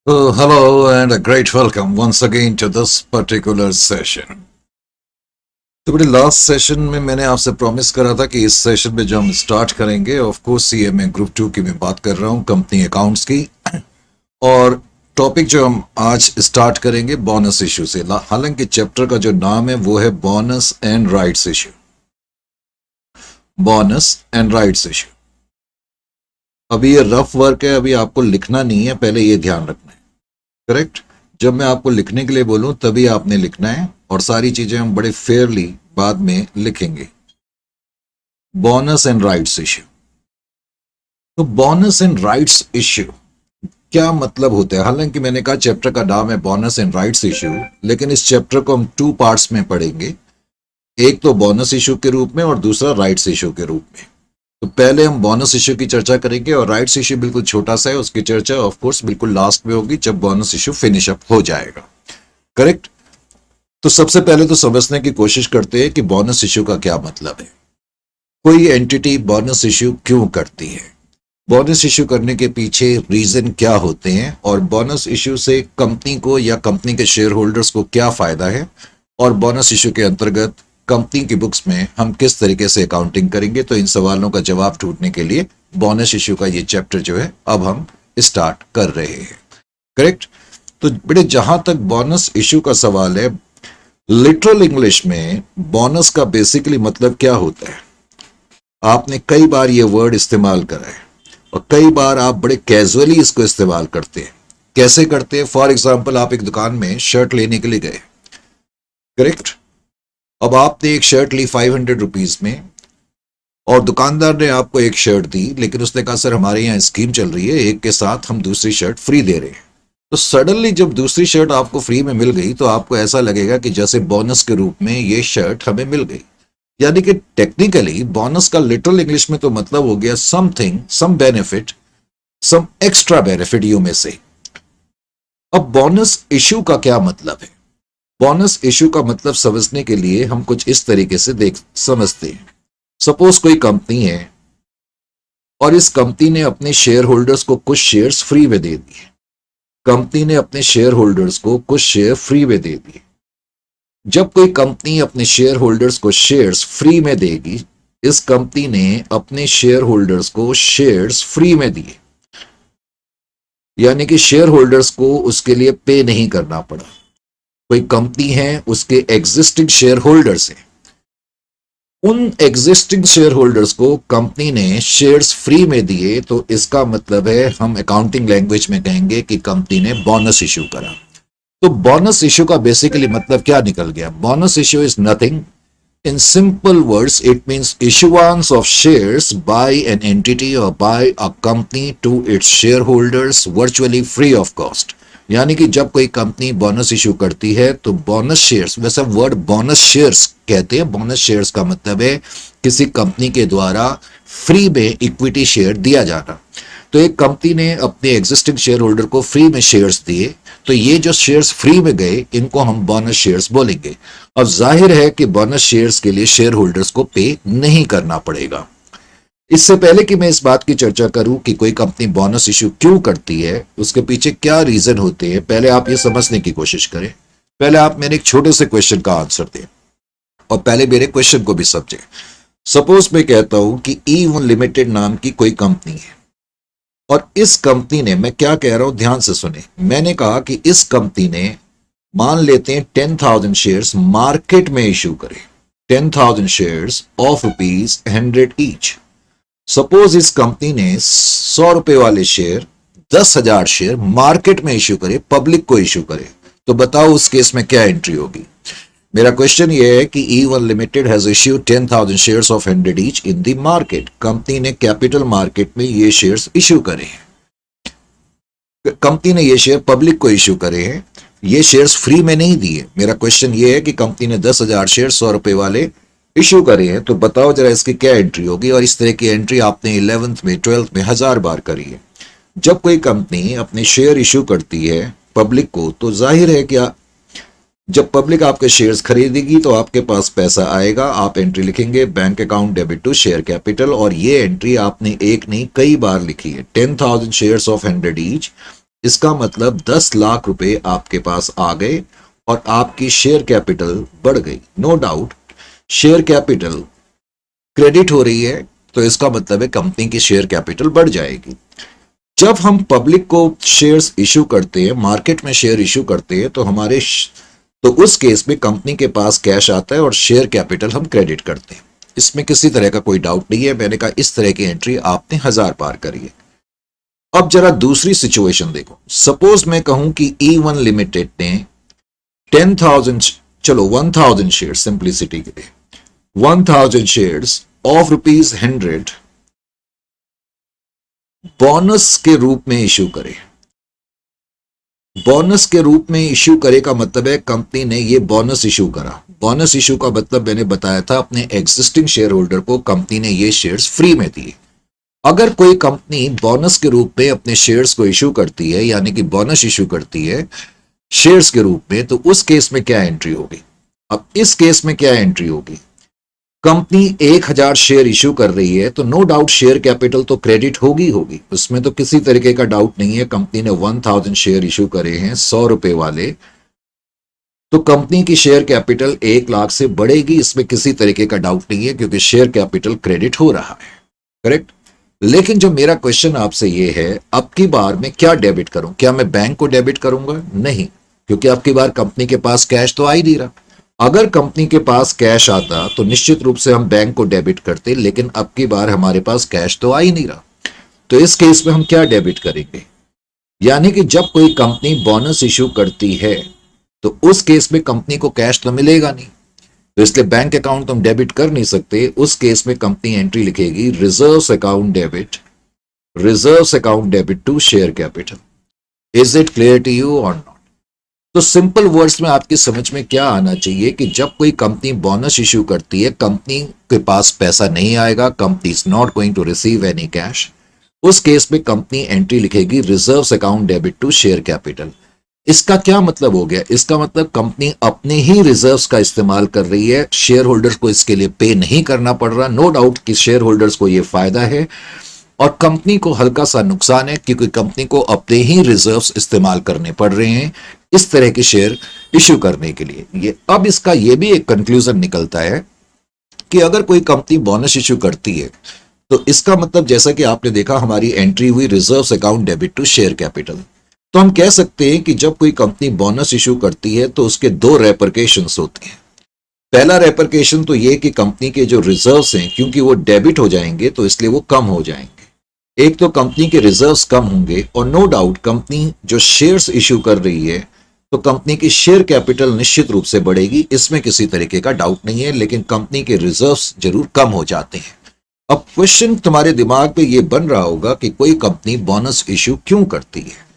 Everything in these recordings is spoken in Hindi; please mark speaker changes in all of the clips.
Speaker 1: Hello and a great welcome once again to this particular session. तो बड़े लास्ट सेशन में मैंने आपसे प्रॉमिस करा था कि इस सेशन में जो हम स्टार्ट करेंगे, ऑफ कोर्स सीएमए ग्रुप 2 की मैं बात कर रहा हूँ, कंपनी अकाउंट्स की। और टॉपिक जो हम आज स्टार्ट करेंगे बोनस इशू से। हालांकि चैप्टर का जो नाम है वो है bonus and rights issue. Bonus and rights issue. अभी ये रफ वर्क है, अभी आपको लिखना नहीं है, पहले ये ध्यान रखना है। करेक्ट। जब मैं आपको लिखने के लिए बोलूं तभी आपने लिखना है, और सारी चीजें हम बड़े फेयरली बाद में लिखेंगे। Bonus and rights issue. तो बोनस एंड राइट्स इश्यू क्या मतलब होता है? हालांकि मैंने कहा चैप्टर का नाम है बोनस एंड राइट्स इश्यू, लेकिन इस चैप्टर को हम 2 पार्ट्स में पढ़ेंगे। एक तो बोनस इश्यू के रूप में और दूसरा राइट्स इश्यू के रूप में। तो पहले हम बोनस इश्यू की चर्चा करेंगे, और राइट्स इश्यू बिल्कुल छोटा सा है, उसकी चर्चा ऑफ कोर्स बिल्कुल लास्ट में होगी जब बोनस इश्यू फिनिश अप हो जाएगा। करेक्ट। तो सबसे पहले तो समझने की कोशिश करते हैं कि बोनस इश्यू का क्या मतलब है। कोई एंटिटी बोनस इश्यू क्यों करती है, बोनस इश्यू करने के पीछे रीजन क्या होते हैं, और बोनस इश्यू से कंपनी को या कंपनी के शेयर होल्डर्स को क्या फायदा है, और बोनस इश्यू के अंतर्गत कंपनी की बुक्स में हम किस तरीके से अकाउंटिंग करेंगे। तो इन सवालों का जवाब ढूंढने के लिए बोनस इश्यू का ये चैप्टर जो है अब हम स्टार्ट कर रहे हैं। करेक्ट। तो बेटे, जहां तक बोनस इश्यू का सवाल है, लिटरल इंग्लिश में बोनस का बेसिकली मतलब क्या होता है? आपने कई बार ये वर्ड इस्तेमाल करा है, और कई बार आप बड़े कैजुअली इसको इस्तेमाल करते हैं। कैसे करते हैं? फॉर एग्जाम्पल, आप एक दुकान में शर्ट लेने के लिए गए। करेक्ट। अब आपने एक शर्ट ली 500 रुपीज में, और दुकानदार ने आपको एक शर्ट दी, लेकिन उसने कहा सर हमारे यहाँ स्कीम चल रही है, एक के साथ हम दूसरी शर्ट फ्री दे रहे हैं। तो सडनली जब दूसरी शर्ट आपको फ्री में मिल गई तो आपको ऐसा लगेगा कि जैसे बोनस के रूप में ये शर्ट हमें मिल गई। यानी कि टेक्निकली बोनस का लिटरल इंग्लिश में तो मतलब हो गया something, some benefit, some extra benefit, यू में से। अब बोनस इश्यू का क्या मतलब है? बोनस इश्यू का मतलब समझने के लिए हम कुछ इस तरीके से समझते हैं। सपोज कोई कंपनी है, और इस कंपनी ने अपने शेयर होल्डर्स को कुछ शेयर्स फ्री में दे दिए। कंपनी ने अपने शेयर होल्डर्स को कुछ शेयर फ्री में दे दिए। जब कोई कंपनी अपने शेयर होल्डर्स को शेयर्स फ्री में देगी, इस कंपनी ने अपने शेयर होल्डर्स को शेयर्स फ्री में दिए, यानी कि शेयर होल्डर्स को उसके लिए पे नहीं करना पड़ा। कोई कंपनी है, उसके एग्जिस्टिंग शेयर होल्डर्स हैं, उन एग्जिस्टिंग शेयर होल्डर्स को कंपनी ने शेयर्स फ्री में दिए, तो इसका मतलब है, हम अकाउंटिंग लैंग्वेज में कहेंगे कि कंपनी ने बोनस इश्यू करा। तो बोनस इश्यू का बेसिकली मतलब क्या निकल गया? Bonus issue is nothing, in simple words it means issuance of shares by an entity or by a company to its shareholders virtually free of cost। यानी कि जब कोई कंपनी बोनस इश्यू करती है तो बोनस शेयर्स, वैसे वर्ड बोनस शेयर्स कहते हैं, बोनस शेयर्स का मतलब है किसी कंपनी के द्वारा फ्री में इक्विटी शेयर दिया जाना। तो एक कंपनी ने अपने एग्जिस्टिंग शेयर होल्डर को फ्री में शेयर्स दिए, तो ये जो शेयर्स फ्री में गए इनको हम बोनस शेयर्स बोलेंगे। अब जाहिर है कि बोनस शेयर्स के लिए शेयर होल्डर्स को पे नहीं करना पड़ेगा। इससे पहले कि मैं इस बात की चर्चा करूं कि कोई कंपनी बोनस इश्यू क्यों करती है, उसके पीछे क्या रीजन होते हैं, पहले आप ये समझने की कोशिश करें। पहले आप मेरे एक छोटे से क्वेश्चन का आंसर दें, और पहले मेरे क्वेश्चन को भी समझें। सपोज मैं कहता हूं कि E1 लिमिटेड नाम की कोई कंपनी है, और इस कंपनी ने, मैं क्या कह रहा हूं ध्यान से सुने, मैंने कहा कि इस कंपनी ने, मान लेते हैं 10,000 शेयर्स मार्केट में इश्यू करे, 10,000 शेयर्स ऑफ ₹100 ईच। सपोज इस कंपनी ने 100 रुपए वाले शेयर, 10,000 शेयर मार्केट में इश्यू करे, पब्लिक को इश्यू करे, तो बताओ उस केस में क्या एंट्री होगी? मेरा क्वेश्चन ये है कि E1 limited has issued 10,000 shares of 100 each in the market. Company ने कैपिटल मार्केट में ये शेयर्स इश्यू करे हैं, कंपनी ने ये शेयर पब्लिक को इश्यू करे हैं, ये शेयर्स फ्री में नहीं दिए। मेरा क्वेश्चन ये है कि कंपनी ने 10,000 शेयर 100 रुपए वाले इश्यू करे हैं, तो बताओ जरा इसकी क्या एंट्री होगी? और इस तरह की एंट्री आपने 11th में, 12th में 1000 बार करी है। जब कोई कंपनी अपने शेयर इश्यू करती है पब्लिक को, तो जाहिर है कि जब पब्लिक आपके शेयर्स खरीदेगी तो आपके पास पैसा आएगा, आप एंट्री लिखेंगे bank account debit to share capital, और ये एंट्री आपने एक नहीं कई बार लिखी है। 10,000 शेयर्स ऑफ 100 ईच इसका मतलब 10 लाख रुपए आपके पास आ गए और आपकी शेयर कैपिटल बढ़ गई। No doubt share capital credit हो रही है तो इसका मतलब है कंपनी की शेयर कैपिटल बढ़ जाएगी। जब हम पब्लिक को शेयर्स इशू करते हैं, मार्केट में शेयर इशू करते हैं, तो उस केस में कंपनी के पास कैश आता है और शेयर कैपिटल हम क्रेडिट करते हैं। इसमें किसी तरह का कोई डाउट नहीं है। मैंने कहा इस तरह की एंट्री आपने 1000 पार करी है। अब जरा दूसरी सिचुएशन देखो। सपोज मैं कहूं कि E1 लिमिटेड ने 10,000 चलो 1000 शेयर सिंप्लिसिटी के लिए 1000 शेयर्स ऑफ ₹100 बोनस के रूप में इश्यू करे। बोनस के रूप में इश्यू करे का मतलब है कंपनी ने ये बोनस इश्यू करा। बोनस इश्यू का मतलब मैंने बताया था, अपने एग्जिस्टिंग शेयर होल्डर को कंपनी ने ये शेयर्स फ्री में दिए। अगर कोई कंपनी बोनस के रूप में अपने शेयर्स को इश्यू करती है, यानी कि बोनस इश्यू करती है शेयर्स के रूप में, तो उस केस में क्या एंट्री होगी? अब इस केस में क्या एंट्री होगी? कंपनी 1000 शेयर इश्यू कर रही है तो नो डाउट शेयर कैपिटल तो क्रेडिट होगी, उसमें तो किसी तरीके का डाउट नहीं है। कंपनी ने 1000 शेयर इश्यू करे हैं 100 रुपए वाले, तो कंपनी की शेयर कैपिटल 1 लाख से बढ़ेगी, इसमें किसी तरीके का डाउट नहीं है क्योंकि शेयर कैपिटल क्रेडिट हो रहा है। करेक्ट। लेकिन जो मेरा क्वेश्चन आपसे ये है, अब की बार मैं क्या डेबिट करूं? क्या मैं बैंक को डेबिट करूंगा? नहीं, क्योंकि अब की बार कंपनी के पास कैश तो आ ही नहीं रहा। अगर कंपनी के पास कैश आता तो निश्चित रूप से हम बैंक को डेबिट करते, लेकिन अब की बार हमारे पास कैश तो आ ही नहीं रहा। तो इस केस में हम क्या डेबिट करेंगे? यानी कि जब कोई कंपनी बोनस इश्यू करती है तो उस केस में कंपनी को कैश तो मिलेगा नहीं, तो इसलिए बैंक अकाउंट तो हम डेबिट कर नहीं सकते। उस केस में कंपनी एंट्री लिखेगी reserves account debit to share capital. Is it clear to you और नॉट? तो सिंपल वर्ड्स में आपकी समझ में क्या आना चाहिए कि जब कोई कंपनी बोनस इश्यू करती है, कंपनी के पास पैसा नहीं आएगा, company is not going to receive any cash, उस केस में कंपनी एंट्री लिखेगी reserves account debit to share capital. इसका क्या मतलब हो गया? इसका मतलब कंपनी अपने ही रिजर्व्स का इस्तेमाल कर रही है, शेयर होल्डर्स को इसके लिए पे नहीं करना पड़ रहा। नो डाउट कि शेयर होल्डर्स को यह फायदा है और कंपनी को हल्का सा नुकसान है क्योंकि कंपनी को अपने ही रिजर्व्स इस्तेमाल करने पड़ रहे हैं इस तरह के शेयर इश्यू करने के लिए। ये अब इसका यह भी एक कंक्लूजन निकलता है कि अगर कोई कंपनी बोनस इश्यू करती है तो इसका मतलब, जैसा कि आपने देखा हमारी एंट्री हुई reserves account debit to share capital, तो हम कह सकते हैं कि जब कोई कंपनी बोनस इश्यू करती है तो उसके 2 रेपरकेशंस होते हैं। पहला रेपरकेशन तो ये कि कंपनी के जो रिजर्व्स हैं, क्योंकि वो डेबिट हो जाएंगे तो इसलिए वो कम हो जाएंगे। एक तो कंपनी के रिजर्व्स कम होंगे और नो डाउट कंपनी जो शेयर्स इश्यू कर रही है तो कंपनी की शेयर कैपिटल निश्चित रूप से बढ़ेगी, इसमें किसी तरीके का डाउट नहीं है, लेकिन कंपनी के रिजर्व्स जरूर कम हो जाते हैं। अब क्वेश्चन तुम्हारे दिमाग में ये बन रहा होगा कि कोई कंपनी बोनस इश्यू क्यों करती है?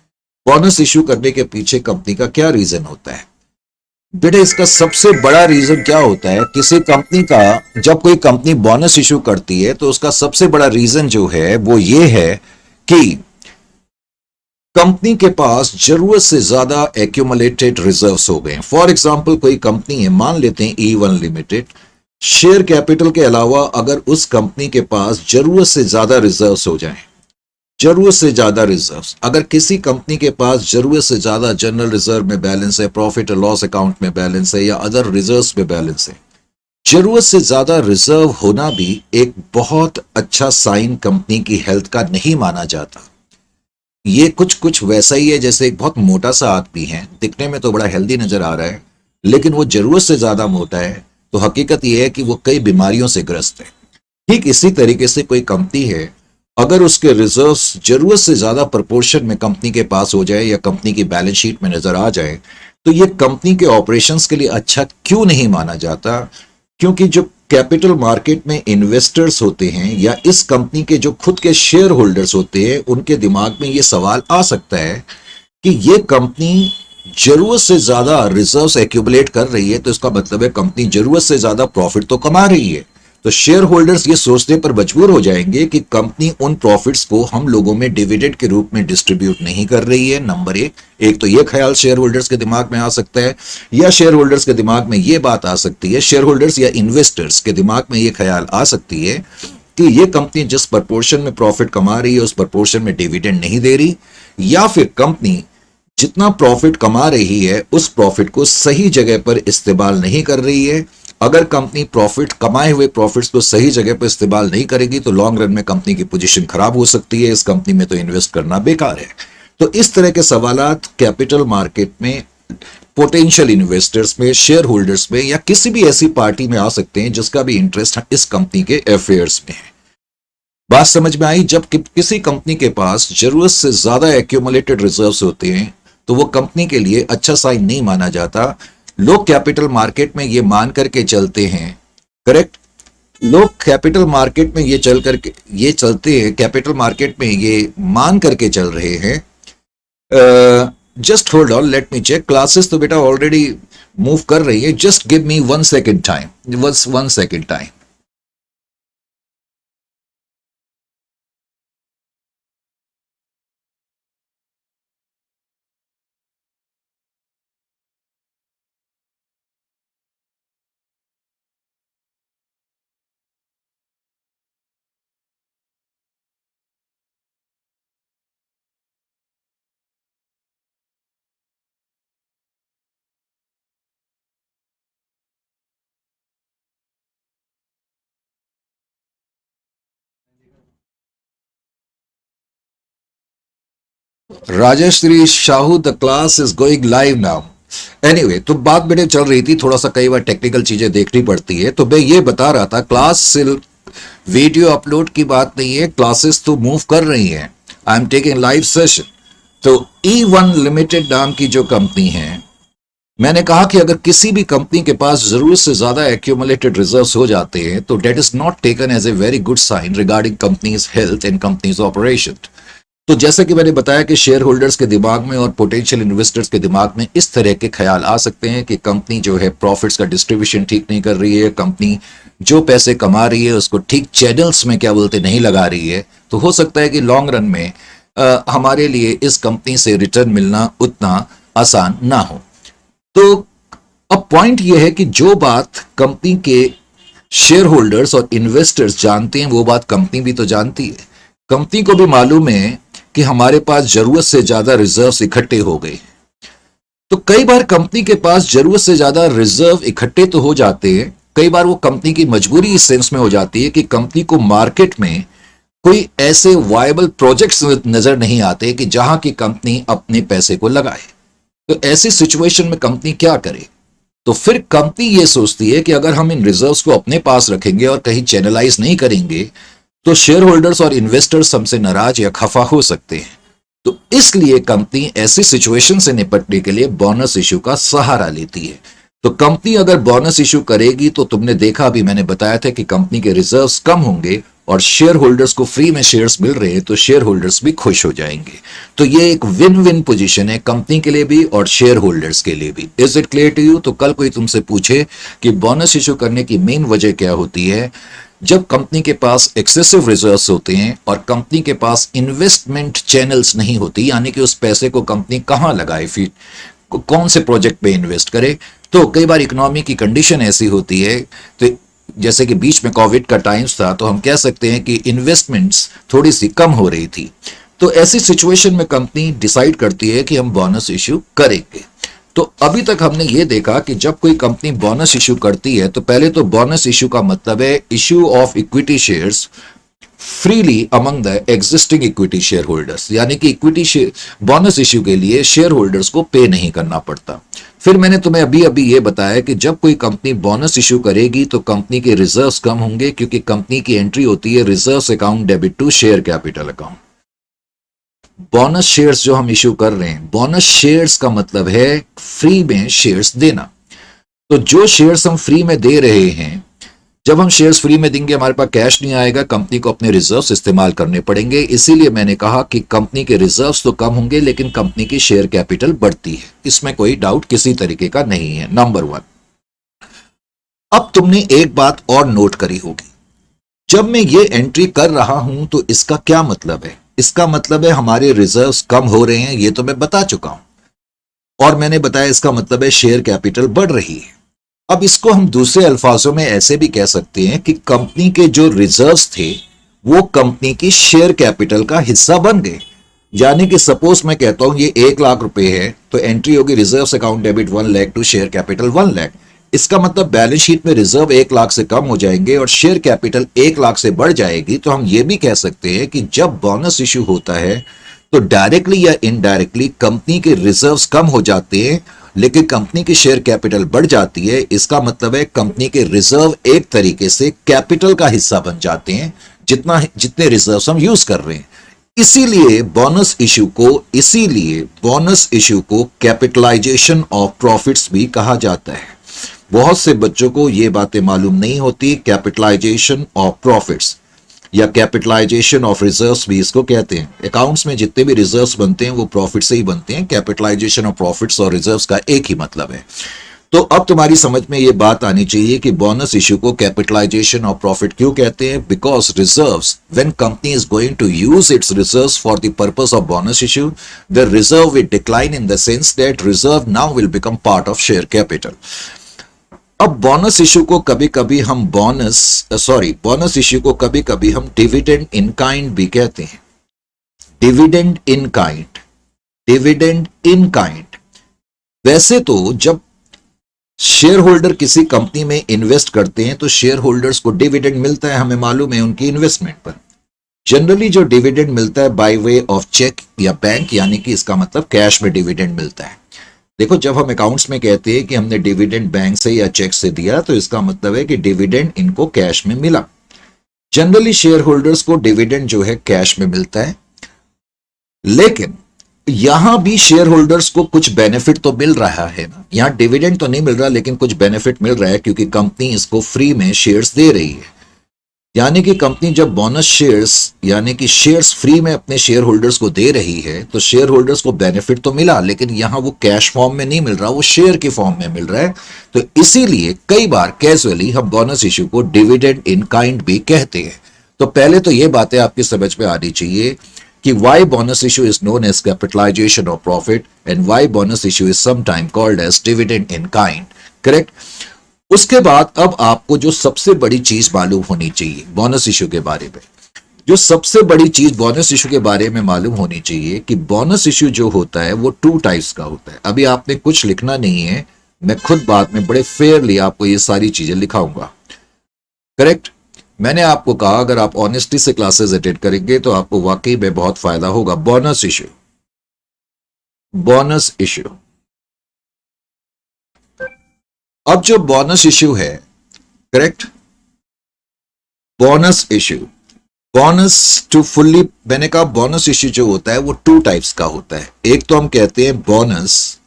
Speaker 1: बोनस इश्यू करने के पीछे कंपनी का क्या रीजन होता है? बेटे इसका सबसे बड़ा रीजन क्या होता है? किसी कंपनी का, जब कोई कंपनी बोनस इश्यू करती है तो उसका सबसे बड़ा रीजन जो है वो ये है कि कंपनी के पास जरूरत से ज्यादा एक्यूमुलेटेड रिजर्व्स हो गए हैं। फॉर एग्जांपल कोई कंपनी है, मान लेते हैं E1 लिमिटेड, शेयर कैपिटल के अलावा अगर उस कंपनी के पास जरूरत से ज्यादा रिजर्व्स हो जाएं, जरूरत से ज्यादा रिजर्व्स, अगर किसी कंपनी के पास जरूरत से ज्यादा जनरल रिजर्व में बैलेंस है, प्रॉफिट और लॉस अकाउंट में बैलेंस है या अदर रिजर्व्स में बैलेंस है, जरूरत से ज्यादा रिजर्व होना भी एक बहुत अच्छा साइन कंपनी की हेल्थ का नहीं माना जाता। ये कुछ वैसा ही है जैसे एक बहुत मोटा सा आदमी है, दिखने में तो बड़ा हेल्दी नजर आ रहा है, लेकिन वो जरूरत से ज्यादा मोटा है तो हकीकत यह है कि वो कई बीमारियों से ग्रस्त है। ठीक इसी तरीके से कोई कंपनी है, अगर उसके रिजर्व्स जरूरत से ज्यादा प्रोपोर्शन में कंपनी के पास हो जाए या कंपनी की बैलेंस शीट में नजर आ जाए तो ये कंपनी के ऑपरेशंस के लिए अच्छा क्यों नहीं माना जाता? क्योंकि जो कैपिटल मार्केट में इन्वेस्टर्स होते हैं या इस कंपनी के जो खुद के शेयर होल्डर्स होते हैं, उनके दिमाग में ये सवाल आ सकता है कि ये कंपनी जरूरत से ज्यादा रिजर्व्स एक्यूमुलेट कर रही है तो इसका मतलब है कंपनी जरूरत से ज्यादा प्रॉफिट तो कमा रही है। तो शेयर होल्डर्स ये सोचने पर मजबूर हो जाएंगे कि कंपनी उन प्रॉफिट्स को हम लोगों में डिविडेंड के रूप में डिस्ट्रीब्यूट नहीं कर रही है। नंबर एक तो ये ख्याल शेयर होल्डर्स के दिमाग में आ सकता है, या शेयर होल्डर्स के दिमाग में ये बात आ सकती है, शेयर होल्डर्स या इन्वेस्टर्स के दिमाग में ये ख्याल आ सकती है कि ये कंपनी जिस प्रपोर्शन में प्रॉफिट कमा रही है उस प्रपोर्शन में डिविडेंड नहीं दे रही, या फिर कंपनी जितना प्रॉफिट कमा रही है उस प्रॉफिट को सही जगह पर इस्तेमाल नहीं कर रही है। अगर कंपनी प्रॉफिट कमाए हुए प्रॉफिट्स को सही जगह पर इस्तेमाल नहीं करेगी तो लॉन्ग रन में कंपनी की पोजीशन खराब हो सकती है, इस कंपनी में तो इन्वेस्ट करना बेकार है। तो इस तरह के सवालात कैपिटल मार्केट में पोटेंशियल इन्वेस्टर्स में, शेयर होल्डर्स में, या किसी भी ऐसी पार्टी में आ सकते हैं जिसका भी इंटरेस्ट इस कंपनी के अफेयर्स में है। बात समझ में आई? जब किसी कंपनी के पास जरूरत से ज्यादा एक्यूमुलेटेड रिजर्व्स होते हैं तो वो कंपनी के लिए अच्छा साइन नहीं माना जाता। लोग कैपिटल मार्केट में ये मान करके चलते हैं, करेक्ट, लोग कैपिटल मार्केट में ये चलते हैं, कैपिटल मार्केट में ये मान करके चल रहे हैं। Just hold on, let me check. Classes तो बेटा ऑलरेडी मूव कर रही है, just give me 1 second time, 1 second time. Rajshree Shahu, the class is going live now. Anyway, तो बात बेटे चल रही थी, थोड़ा सा कई बार टेक्निकल चीजें देखनी पड़ती है। तो मैं ये बता रहा था, क्लास सिर्फ वीडियो अपलोड की बात नहीं है, क्लासेस तो मूव कर रही हैं। I am taking live session. तो E1 लिमिटेड नाम की जो कंपनी है, मैंने कहा कि अगर किसी भी कंपनी के पास जरूरत से ज्यादा एक्यूमुलेटेड रिजर्व्स हो जाते हैं तो debt is not taken as a very good sign regarding company's health and company's operation. तो जैसे कि मैंने बताया कि शेयर होल्डर्स के दिमाग में और पोटेंशियल इन्वेस्टर्स के दिमाग में इस तरह के ख्याल आ सकते हैं कि कंपनी जो है प्रॉफिट्स का डिस्ट्रीब्यूशन ठीक नहीं कर रही है, कंपनी जो पैसे कमा रही है उसको ठीक चैनल्स में क्या बोलते नहीं लगा रही है। तो हो सकता है कि लॉन्ग रन में हमारे लिए इस कंपनी से रिटर्न मिलना उतना आसान ना हो। तो अब पॉइंट यह है कि जो बात कंपनी के शेयर होल्डर्स और इन्वेस्टर्स जानते हैं वो बात कंपनी भी तो जानती है। कंपनी को भी मालूम है कि हमारे पास जरूरत से ज्यादा रिजर्व्स इकट्ठे हो गए। तो कई बार कंपनी के पास जरूरत से ज्यादा रिजर्व इकट्ठे तो हो जाते हैं, कई बार वो कंपनी की मजबूरी इस सेंस में हो जाती है कि कंपनी को मार्केट में कोई ऐसे वायबल प्रोजेक्ट्स नजर नहीं आते कि जहां की कंपनी अपने पैसे को लगाए। तो ऐसी सिचुएशन में कंपनी क्या करे? तो फिर कंपनी ये सोचती है कि अगर हम इन रिजर्व्स को अपने पास रखेंगे और कहीं चैनलाइज नहीं करेंगे तो शेयर होल्डर्स और इन्वेस्टर्स हमसे नाराज या खफा हो सकते हैं। तो इसलिए कंपनी ऐसी सिचुएशन से निपटने के लिए बोनस इश्यू का सहारा लेती है। तो कंपनी अगर बोनस इश्यू करेगी तो तुमने देखा, अभी मैंने बताया था कि कंपनी के रिजर्व्स कम होंगे और शेयर होल्डर्स को फ्री में शेयर्स मिल रहे हैं तो शेयर होल्डर्स भी खुश हो जाएंगे। तो ये एक विन विन पोजीशन है कंपनी के लिए भी और शेयर होल्डर्स के लिए भी। Is it clear to you? तो कल कोई तुमसे पूछे कि बोनस इश्यू करने की मेन वजह क्या होती है, जब कंपनी के पास एक्सेसिव रिजर्व्स होते हैं और कंपनी के पास इन्वेस्टमेंट चैनल्स नहीं होती, यानी कि उस पैसे को कंपनी कहां लगाए, फिर कौन से प्रोजेक्ट पे इन्वेस्ट करे। तो कई बार इकोनॉमी की कंडीशन ऐसी होती है, तो जैसे कि बीच में कोविड का टाइम्स था तो हम कह सकते हैं कि इन्वेस्टमेंट्स थोड़ी सी कम हो रही थी। तो ऐसी सिचुएशन में कंपनी डिसाइड करती है कि हम बोनस इश्यू करेंगे। तो अभी तक हमने ये देखा कि जब कोई कंपनी बोनस इश्यू करती है तो पहले तो बोनस इश्यू का मतलब है issue of equity shares freely among the existing equity share holders, यानी कि इक्विटी शेयर बोनस इश्यू के लिए शेयर होल्डर्स को पे नहीं करना पड़ता। फिर मैंने तुम्हें अभी अभी ये बताया कि जब कोई कंपनी बोनस इश्यू करेगी तो कंपनी के रिजर्व्स कम होंगे, क्योंकि कंपनी की एंट्री होती है reserves account debit to share capital account. Bonus shares जो हम इश्यू कर रहे हैं, बोनस शेयर्स का मतलब है फ्री में शेयर्स देना। तो जो शेयर्स हम फ्री में दे रहे हैं, जब हम शेयर्स फ्री में देंगे हमारे पास कैश नहीं आएगा, कंपनी को अपने रिजर्व्स इस्तेमाल करने पड़ेंगे। इसीलिए मैंने कहा कि कंपनी के रिजर्व्स तो कम होंगे लेकिन कंपनी की शेयर कैपिटल बढ़ती है, इसमें कोई डाउट किसी तरीके का नहीं है। नंबर 1। अब तुमने एक बात और नोट करी होगी, जब मैं ये एंट्री कर रहा हूं तो इसका क्या मतलब है? इसका मतलब है हमारे रिजर्व्स कम हो रहे हैं, ये तो मैं बता चुका हूं। और मैंने बताया इसका मतलब है शेयर कैपिटल बढ़ रही है। अब इसको हम दूसरे अल्फाजों में ऐसे भी कह सकते हैं कि कंपनी के जो रिजर्व्स थे वो कंपनी की शेयर कैपिटल का हिस्सा बन गए। यानी कि सपोज मैं कहता हूं ये 1 लाख रुपए है, तो एंट्री होगी reserve account debit 1 lakh to share capital 1 lakh. इसका मतलब बैलेंस शीट में रिजर्व 1 लाख से कम हो जाएंगे और शेयर कैपिटल 1 लाख से बढ़ जाएगी। तो हम ये भी कह सकते हैं कि जब बोनस इश्यू होता है तो डायरेक्टली या इनडायरेक्टली कंपनी के रिजर्व्स कम हो जाते हैं, लेकिन कंपनी की शेयर कैपिटल बढ़ जाती है। इसका मतलब है कंपनी के रिजर्व एक तरीके से कैपिटल का हिस्सा बन जाते हैं, जितने रिजर्व्स हम यूज कर रहे हैं। इसीलिए बोनस इश्यू को कैपिटलाइजेशन ऑफ प्रॉफिट्स भी कहा जाता है। बहुत से बच्चों को यह बातें मालूम नहीं होती। कैपिटलाइजेशन ऑफ प्रॉफिट्स या कैपिटलाइजेशन ऑफ रिजर्व्स भी इसको कहते हैं। अकाउंट्स में जितने भी रिजर्व्स बनते हैं वो प्रॉफिट से ही बनते हैं। कैपिटलाइजेशन ऑफ प्रॉफिट्स और रिजर्व्स का एक ही मतलब है। तो अब तुम्हारी समझ में ये बात आनी चाहिए कि बोनस इश्यू को कैपिटलाइजेशन ऑफ प्रॉफिट क्यों कहते हैं। Because reserves, when company is going to use its reserves for the purpose of bonus issue, the reserve will decline in the sense that reserve now will become part of share capital. अब बोनस इश्यू को कभी कभी हम बोनस इश्यू को कभी कभी हम डिविडेंड इन काइंड भी कहते हैं। Dividend in kind, dividend in kind. वैसे तो जब शेयर होल्डर किसी कंपनी में इन्वेस्ट करते हैं तो शेयर होल्डर्स को डिविडेंड मिलता है, हमें मालूम है, उनकी इन्वेस्टमेंट पर। जनरली जो डिविडेंड मिलता है बाय वे ऑफ चेक या बैंक, यानी कि इसका मतलब कैश में डिविडेंड मिलता है। देखो, जब हम अकाउंट्स में कहते हैं कि हमने डिविडेंड बैंक से या चेक से दिया तो इसका मतलब है कि डिविडेंड इनको कैश में मिला। जनरली शेयर होल्डर्स को डिविडेंड जो है कैश में मिलता है, लेकिन यहां भी शेयर होल्डर्स को कुछ बेनिफिट तो मिल रहा है ना। यहां डिविडेंड तो नहीं मिल रहा लेकिन कुछ बेनिफिट मिल रहा है, क्योंकि कंपनी इसको फ्री में शेयर्स दे रही है। यानी कि कंपनी जब बोनस शेयर्स यानी कि शेयर्स फ्री में अपने शेयर होल्डर्स को दे रही है तो शेयर होल्डर्स को बेनिफिट तो मिला, लेकिन यहां वो कैश फॉर्म में नहीं मिल रहा, वो शेयर के फॉर्म में मिल रहा है। तो इसीलिए कई बार कैजुअली हम बोनस इश्यू को डिविडेंड इन काइंड भी कहते हैं। तो पहले तो ये बातें आपकी समझ में आनी चाहिए कि why bonus issue is known as capitalisation of profit and why bonus issue is sometime called as dividend in kind. Correct. उसके बाद अब आपको जो सबसे बड़ी चीज मालूम होनी चाहिए बोनस इश्यू के बारे में, जो सबसे बड़ी चीज बोनस इश्यू के बारे में मालूम होनी चाहिए कि बोनस इश्यू जो होता है वो 2 टाइप्स का होता है। अभी आपने कुछ लिखना नहीं है, मैं खुद बाद में बड़े फेयरली आपको ये सारी चीजें लिखाऊंगा। करेक्ट। मैंने आपको कहा अगर आप ऑनेस्टी से क्लासेस अटेंड करेंगे तो आपको वाकई में बहुत फायदा होगा। Bonus issue, bonus issue. अब जो बोनस इश्यू है, correct, bonus issue, bonus to fully, मैंने कहा बोनस इश्यू जो होता है वो 2 टाइप्स का होता है। एक तो हम कहते हैं bonus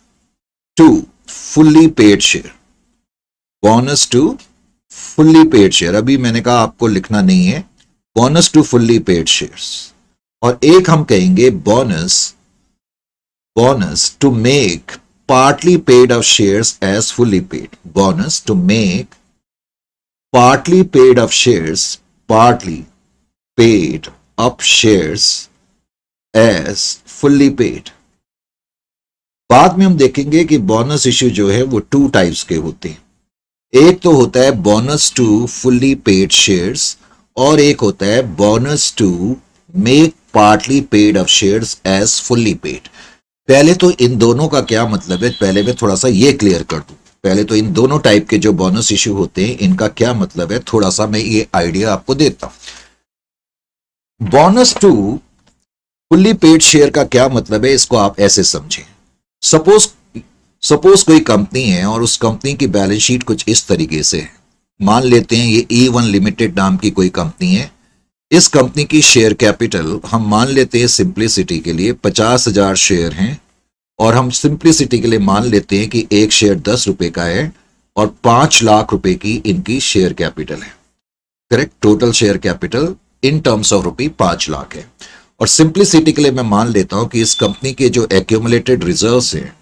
Speaker 1: to fully paid share, bonus to fully paid share. अभी मैंने कहा आपको लिखना नहीं है, bonus to fully paid shares. और एक हम कहेंगे bonus to make partly paid of shares as fully paid, bonus to make partly paid of shares as fully paid। बाद में हम देखेंगे कि बोनस इश्यू जो है वो 2 टाइप्स के होते हैं। एक तो होता है bonus to fully paid shares और एक होता है bonus to make partly paid of shares as fully paid. पहले तो इन दोनों का क्या मतलब है, पहले मैं थोड़ा सा ये क्लियर कर दूं। पहले तो इन दोनों टाइप के जो बोनस इश्यू होते हैं इनका क्या मतलब है, थोड़ा सा मैं ये आइडिया आपको देता हूं। Bonus to fully paid share का क्या मतलब है, इसको आप ऐसे समझें। सपोज कोई कंपनी है और उस कंपनी की बैलेंस शीट कुछ इस तरीके से है। मान लेते हैं ये E1 लिमिटेड नाम की कोई कंपनी है। इस कंपनी की शेयर कैपिटल हम मान लेते हैं सिंप्लिसिटी के लिए 50,000 शेयर हैं, और हम सिंप्लिसिटी के लिए मान लेते हैं कि एक शेयर 10 रुपए का है और 5 लाख रुपए की इनकी शेयर कैपिटल है। Correct. Total share capital in terms of rupee 5 lakh है। और सिंप्लिसिटी के लिए मैं मान लेता हूं कि इस कंपनी के जो एक्यूमुलेटेड रिजर्व्स हैं,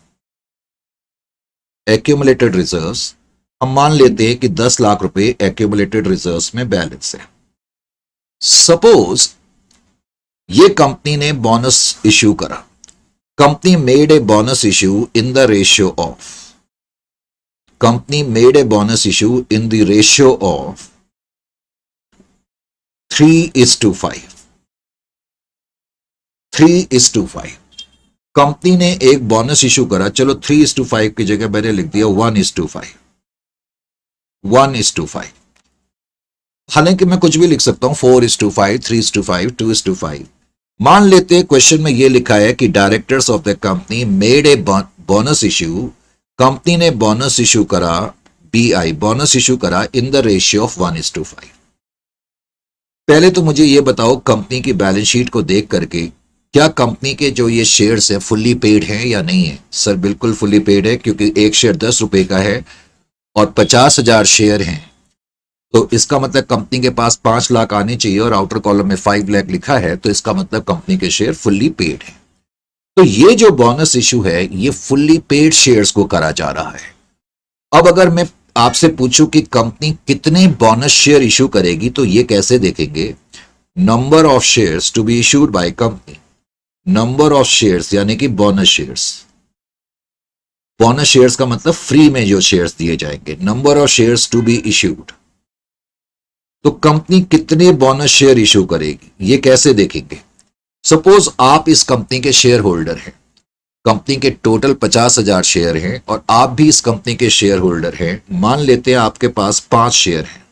Speaker 1: एक्यूमुलेटेड रिजर्व्स हम मान लेते हैं कि 10 लाख रुपए एक्यूमुलेटेड रिजर्व्स में बैलेंस है। सपोज ये कंपनी ने बोनस इश्यू करा, company made a bonus issue in the ratio of company made a bonus issue in the ratio of 3:5। 3:5। Company ने एक बोनस इशू करा, चलो 3:5 की जगह मैंने लिख दिया 1:5। 1:5। हालांकि मैं कुछ भी लिख सकता हूं, 4:5, 3:5, 2:5। मान लेते हैं क्वेश्चन में यह लिखा है कि directors of the company made a bonus issue, company ने बोनस इशू करा, BI बोनस इशू करा इन द रेशियो ऑफ 1:5। पहले तो मुझे यह बताओ कंपनी की बैलेंस शीट को देख करके क्या कंपनी के जो ये शेयर्स हैं फुल्ली पेड हैं या नहीं है? सर बिल्कुल फुल्ली पेड है, क्योंकि एक शेयर 10 रुपए का है और 50,000 शेयर हैं, तो इसका मतलब कंपनी के पास 5 लाख आने चाहिए और आउटर कॉलम में 5 लाख लिखा है, तो इसका मतलब कंपनी के शेयर फुल्ली पेड है। तो ये जो बोनस इशू है ये फुल्ली पेड शेयर्स को करा जा रहा है। अब अगर मैं आपसे पूछूं कि कंपनी कितने बोनस शेयर इशू करेगी, तो ये कैसे देखेंगे? Number of shares to be issued by company, number of shares यानी कि बोनस शेयर्स। बोनस शेयर्स का मतलब फ्री में जो शेयर्स दिए जाएंगे, number of shares to be issued. तो कंपनी कितने बोनस शेयर इशू करेगी ये कैसे देखेंगे? सपोज आप इस कंपनी के शेयर होल्डर हैं, कंपनी के टोटल 50,000 शेयर हैं और आप भी इस कंपनी के शेयर होल्डर हैं। मान लेते हैं आपके पास 5 शेयर हैं,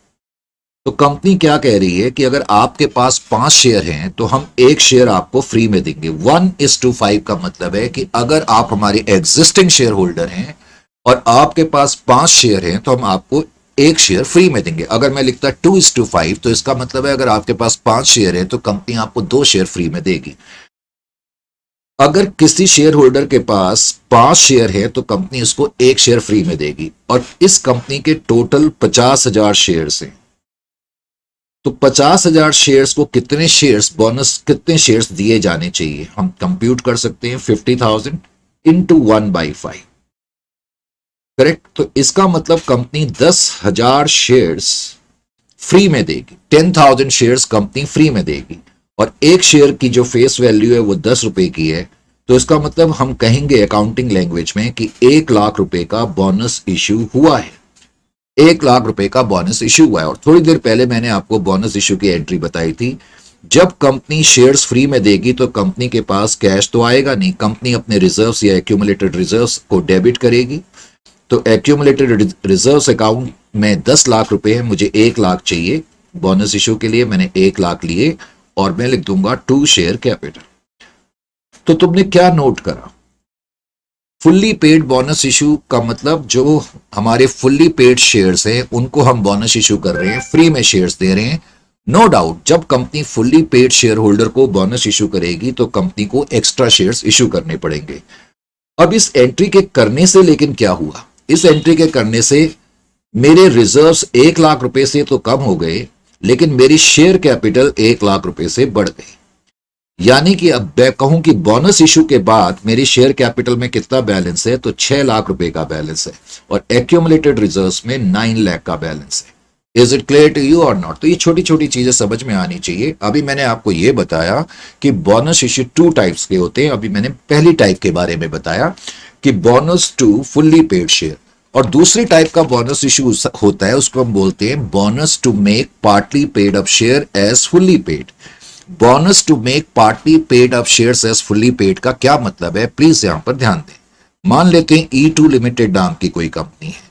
Speaker 1: तो कंपनी क्या कह रही है कि अगर आपके पास 5 शेयर हैं तो हम एक शेयर आपको फ्री में देंगे। 1:5 का मतलब है कि अगर आप हमारे एग्जिस्टिंग शेयर होल्डर हैं और आपके पास 5 शेयर हैं तो हम आपको एक शेयर फ्री में देंगे। अगर मैं लिखता 2:5 तो इसका मतलब है अगर आपके पास 5 शेयर हैं तो कंपनी आपको 2 शेयर फ्री में देगी। अगर किसी शेयर होल्डर के पास 5 शेयर है तो कंपनी उसको एक शेयर फ्री में देगी। और इस कंपनी के टोटल 50,000 शेयर्स हैं, तो 50,000 शेयर्स को कितने शेयर्स बोनस, कितने शेयर्स दिए जाने चाहिए? हम कंप्यूट कर सकते हैं 50,000 इंटू 1/5, करेक्ट। तो इसका मतलब कंपनी 10,000 शेयर्स फ्री में देगी, 10,000 शेयर्स कंपनी फ्री में देगी और एक शेयर की जो फेस वैल्यू है वो 10 रुपए की है। तो इसका मतलब हम कहेंगे अकाउंटिंग लैंग्वेज में कि 1 लाख रुपए का बोनस इश्यू हुआ है। 1 लाख रुपए का बोनस इश्यू हुआ है। और थोड़ी देर पहले मैंने आपको बोनस इश्यू की एंट्री बताई थी। जब कंपनी शेयर्स फ्री में देगी तो कंपनी के पास कैश तो आएगा नहीं, कंपनी अपने रिजर्व्स या एक्यूमुलेटेड रिजर्व्स को डेबिट करेगी। तो एक्यूमुलेटेड रिजर्व्स अकाउंट में 10 लाख रुपए है, मुझे 1 लाख चाहिए बोनस इश्यू के लिए, मैंने 1 लाख लिए और मैं लिख दूंगा 2 शेयर कैपिटल। तो तुमने क्या नोट करा? फुल्ली पेड बोनस इशू का मतलब जो हमारे फुल्ली पेड शेयर्स हैं उनको हम बोनस इशू कर रहे हैं, फ्री में शेयर्स दे रहे हैं। नो डाउट जब company fully paid share holder को बोनस इशू करेगी तो कंपनी को एक्स्ट्रा शेयर्स इशू करने पड़ेंगे। अब इस एंट्री के करने से लेकिन क्या हुआ? इस एंट्री के करने से मेरे रिजर्व्स 1 लाख रुपए से तो कम हो गए, लेकिन मेरी शेयर कैपिटल 1 लाख रुपए से बढ़ गई। यानी कि अब मैं कहूं कि बोनस इशू के बाद मेरी शेयर कैपिटल में कितना बैलेंस है, तो 6 लाख रुपए का बैलेंस है और एक्यूमुलेटेड रिजर्व्स में 9 लाख का बैलेंस है। Is it clear to you और नॉट? तो ये छोटी छोटी चीजें समझ में आनी चाहिए। अभी मैंने आपको ये बताया कि बोनस इशू 2 टाइप्स के होते हैं। अभी मैंने पहली टाइप के बारे में बताया कि bonus to fully paid share, और दूसरी टाइप का बोनस इशू होता है उसको हम बोलते हैं bonus to make partly paid up share as fully paid. Bonus to make partly paid up shares as fully paid का क्या मतलब है, प्लीज यहां पर ध्यान दें। मान लेते हैं E2 लिमिटेड नाम की कोई कंपनी है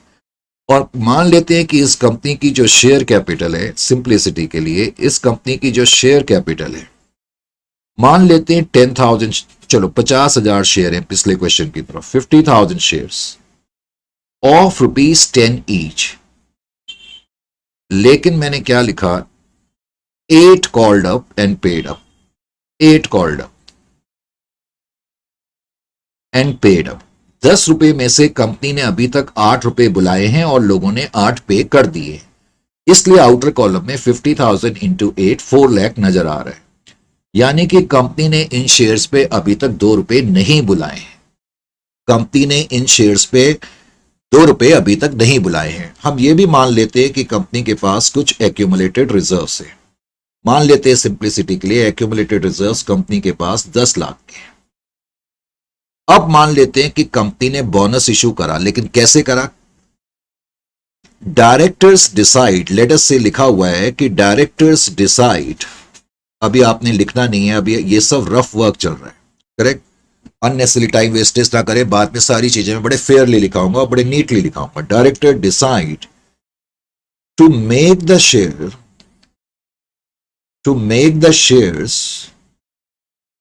Speaker 1: और मान लेते हैं कि इस कंपनी की जो शेयर कैपिटल है, सिंप्लिसिटी के लिए इस कंपनी की जो शेयर कैपिटल है मान लेते हैं 10,000, चलो 50,000 शेयर हैं पिछले क्वेश्चन की तरफ, 50,000 शेयर्स ऑफ ₹10 ईच। लेकिन मैंने क्या लिखा? 8 called up and paid up, 8 called up and paid up. 10 रुपए में से कंपनी ने अभी तक 8 रुपए बुलाए हैं और लोगों ने 8 पे कर दिए, इसलिए आउटर कॉलम में 50,000 इंटू 8 4 लाख नजर आ रहा है। यानी कि कंपनी ने इन शेयर्स पे अभी तक 2 रुपए नहीं बुलाए हैं। कंपनी ने इन शेयर्स पे 2 रुपए अभी तक नहीं बुलाए हैं। हम ये भी मान लेते हैं कि कंपनी के पास कुछ एक्यूमुलेटेड रिजर्व्स है। मान लेते हैं सिंप्लिसिटी के लिए एक्यूमुलेटेड रिजर्व्स कंपनी के पास 10 लाख के हैं। अब मान लेते हैं कि कंपनी ने बोनस इशू करा, लेकिन कैसे करा? डायरेक्टर्स डिसाइड, लेट अस से लिखा हुआ है कि डायरेक्टर्स डिसाइड, अभी आपने लिखना नहीं है, अभी ये सब रफ वर्क चल रहा है, करेक्ट। अननेसेसरी टाइम वेस्टेज ना करें, बाद में सारी चीजें मैं बड़े फेयरली लिखाऊंगा, बड़े नीटली लिखाऊंगा। Director decide to make the share, to make the shares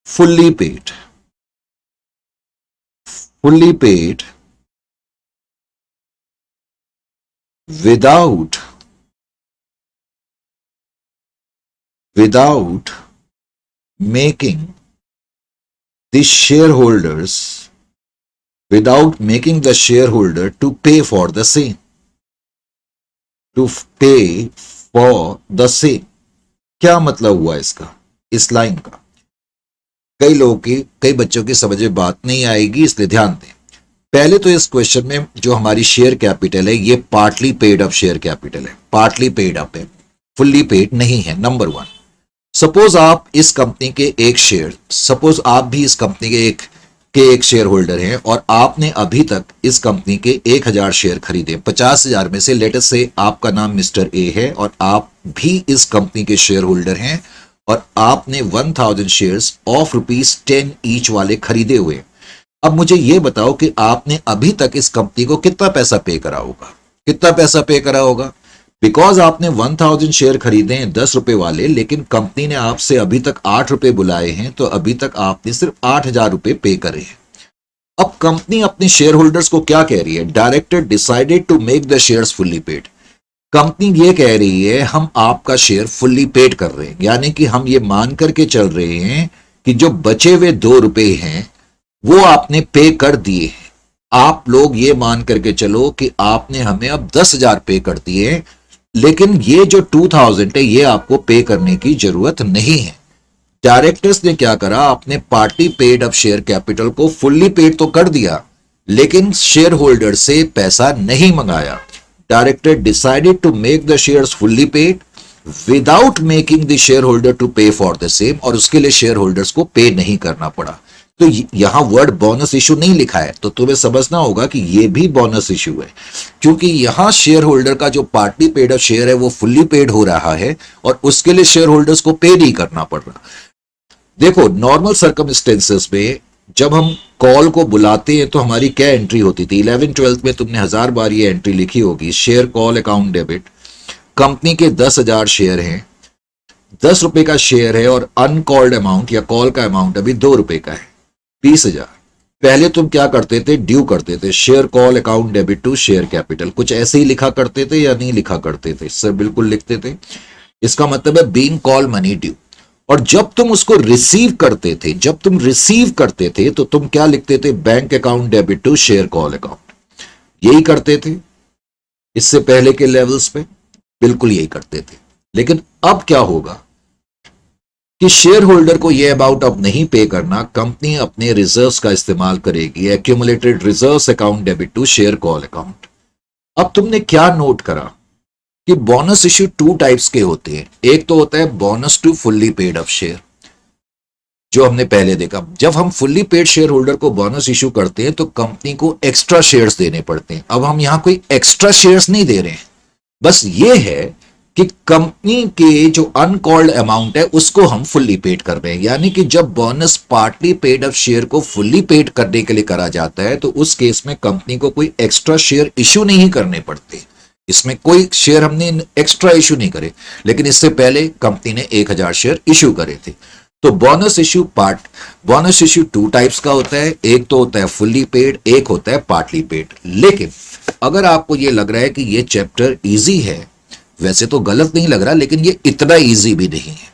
Speaker 1: fully paid, fully paid without making the shareholders, without making the shareholder to pay for the same, to pay for the same। क्या मतलब हुआ इसका, इस लाइन का? कई लोगों की, कई बच्चों की समझ में बात नहीं आएगी, इसलिए ध्यान दें। पहले तो इस क्वेश्चन में जो हमारी शेयर कैपिटल है ये partly paid up share capital है, पार्टली पेड अप है, फुल्ली पेड नहीं है। नंबर वन, सपोज आप इस कंपनी के एक शेयर, सपोज आप भी इस कंपनी के एक शेयर होल्डर हैं और आपने अभी तक इस कंपनी के 1000 शेयर खरीदे, 50,000 में से लेट अस से आपका नाम मिस्टर ए है और आप भी इस कंपनी के शेयर होल्डर हैं और आपने 1000 शेयर्स ऑफ ₹10 ईच वाले खरीदे हुए। अब मुझे यह बताओ कि आपने अभी तक इस कंपनी को कितना पैसा पे करा होगा, कितना पैसा पे करा होगा? बिकॉज आपने 1000 शेयर खरीदे हैं 10 रुपए वाले, लेकिन कंपनी ने आपसे अभी तक 8 रुपए बुलाए हैं, तो अभी तक आपने सिर्फ 8000 रुपए पे करे हैं। अब कंपनी अपने शेयर होल्डर्स को क्या कह रही है? Director decided to make the shares fully paid. Company ये कह रही है हम आपका शेयर फुल्ली पेड कर रहे हैं, यानी कि हम ये मान करके चल रहे हैं कि जो बचे हुए 2 रुपए हैं वो आपने पे कर दिए हैं। आप लोग ये मान करके चलो कि आपने हमें अब 10,000 पे कर दिए, लेकिन ये जो 2000 है ये आपको पे करने की जरूरत नहीं है। डायरेक्टर्स ने क्या करा, आपने party paid up share capital को फुल्ली पेड तो कर दिया, लेकिन शेयर होल्डर से पैसा नहीं मंगाया। Director decided to make the shares fully paid without making the share holder to pay for the same, और उसके लिए शेयर होल्डर्स को पे नहीं करना पड़ा। तो यहां वर्ड बोनस इशू नहीं लिखा है, तो तुम्हें समझना होगा कि यह भी बोनस इशू है, क्योंकि यहां शेयर होल्डर का जो पार्टी पेड अप शेयर है वो फुल्ली पेड हो रहा है और उसके लिए शेयर होल्डर्स को पे नहीं करना पड़ रहा। देखो, नॉर्मल सर्कमस्टेंसेस में जब हम कॉल को बुलाते हैं तो हमारी क्या एंट्री होती थी? 11th-12th में तुमने 1000 बार ये एंट्री लिखी होगी, share call account debit. Company के 10,000 शेयर हैं, 10 रुपए का शेयर है और अनकॉल्ड अमाउंट या कॉल का अमाउंट अभी 2 रुपए का है, 20,000। पहले तुम क्या करते थे? ड्यू करते थे, share call account debit to share capital. कुछ ऐसे ही लिखा करते थे या नहीं लिखा करते थे? सर बिल्कुल लिखते थे। इसका मतलब है बीइंग कॉल मनी ड्यू। और जब तुम उसको रिसीव करते थे, जब तुम रिसीव करते थे तो तुम क्या लिखते थे? Bank account debit to share call account. यही करते थे इससे पहले के लेवल्स पे, बिल्कुल यही करते थे। लेकिन अब क्या होगा कि शेयर होल्डर को यह अमाउंट अब नहीं पे करना, कंपनी अपने रिजर्व्स का इस्तेमाल करेगी, accumulated reserves account debit to share call account. अब तुमने क्या नोट करा कि बोनस इश्यू 2 टाइप्स के होते हैं। एक तो होता है bonus to fully paid up share, जो हमने पहले देखा। जब हम फुल्ली पेड शेयर होल्डर को बोनस इश्यू करते हैं तो कंपनी को एक्स्ट्रा शेयर्स देने पड़ते हैं। अब हम यहां कोई एक्स्ट्रा शेयर्स नहीं दे रहे हैं, बस ये है कि कंपनी के जो अनकॉल्ड अमाउंट है उसको हम फुल्ली पेड कर रहे हैं। यानी कि जब bonus partly paid up share को फुल्ली पेड करने के लिए करा जाता है तो उस केस में कंपनी को कोई एक्स्ट्रा शेयर इश्यू नहीं करने पड़ते। इसमें कोई शेयर हमने एक्स्ट्रा इश्यू नहीं करे, लेकिन इससे पहले कंपनी ने 1000 शेयर इश्यू करे थे। तो बोनस इश्यू 2 टाइप्स का होता है। एक तो होता है फुल्ली पेड, एक होता है पार्टली पेड। लेकिन अगर आपको यह लग रहा है कि यह चैप्टर इजी है, वैसे तो गलत नहीं लग रहा, लेकिन ये इतना इजी भी नहीं है।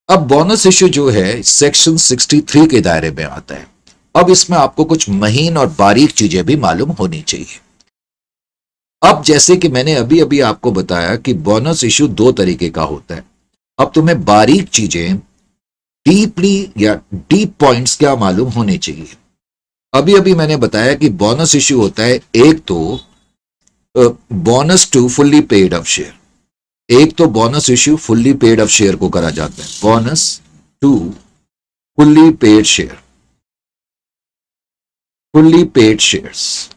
Speaker 1: अब बोनस इश्यू जो है सेक्शन 63 के दायरे में आता है। अब इसमें आपको कुछ महीन और बारीक चीजें भी मालूम होनी चाहिए। अब जैसे कि मैंने अभी अभी आपको बताया कि बोनस इश्यू 2 तरीके का होता है। अब तुम्हें बारीक चीजें डीपली या डीप पॉइंट्स क्या मालूम होने चाहिए। अभी अभी मैंने बताया कि बोनस इश्यू होता है एक तो bonus to fully paid up share, एक तो bonus issue fully paid up share को करा जाता है, bonus to fully paid share, fully paid shares.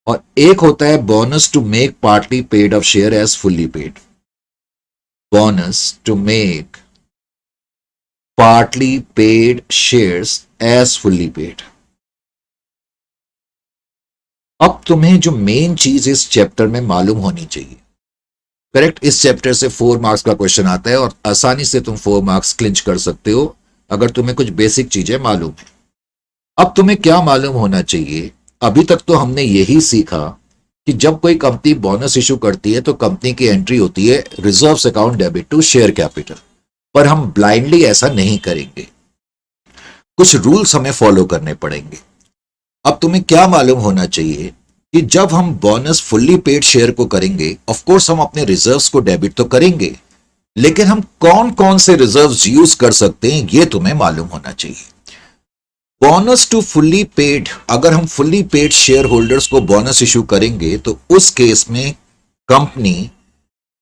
Speaker 1: और एक होता है bonus to make partly paid of share as fully paid. Bonus to make partly paid shares as fully paid. अब तुम्हें जो मेन चीज इस चैप्टर में मालूम होनी चाहिए, करेक्ट, इस चैप्टर से 4 मार्क्स का क्वेश्चन आता है और आसानी से तुम 4 मार्क्स क्लिंच कर सकते हो अगर तुम्हें कुछ बेसिक चीजें मालूम है। अब तुम्हें क्या मालूम होना चाहिए, अभी तक तो हमने यही सीखा कि जब कोई कंपनी बोनस इशू करती है तो कंपनी की एंट्री होती है reserves account debit to share capital, पर हम ब्लाइंडली ऐसा नहीं करेंगे, कुछ रूल्स हमें फॉलो करने पड़ेंगे। अब तुम्हें क्या मालूम होना चाहिए कि जब हम बोनस फुल्ली पेड शेयर को करेंगे, ऑफ कोर्स हम अपने रिजर्व्स को डेबिट तो करेंगे, लेकिन हम कौन कौन से रिजर्व्स यूज कर सकते हैं यह तुम्हें मालूम होना चाहिए। बोनस टू फुल्ली पेड, अगर हम फुल्ली पेड शेयर होल्डर्स को बोनस इशू करेंगे तो उस केस में company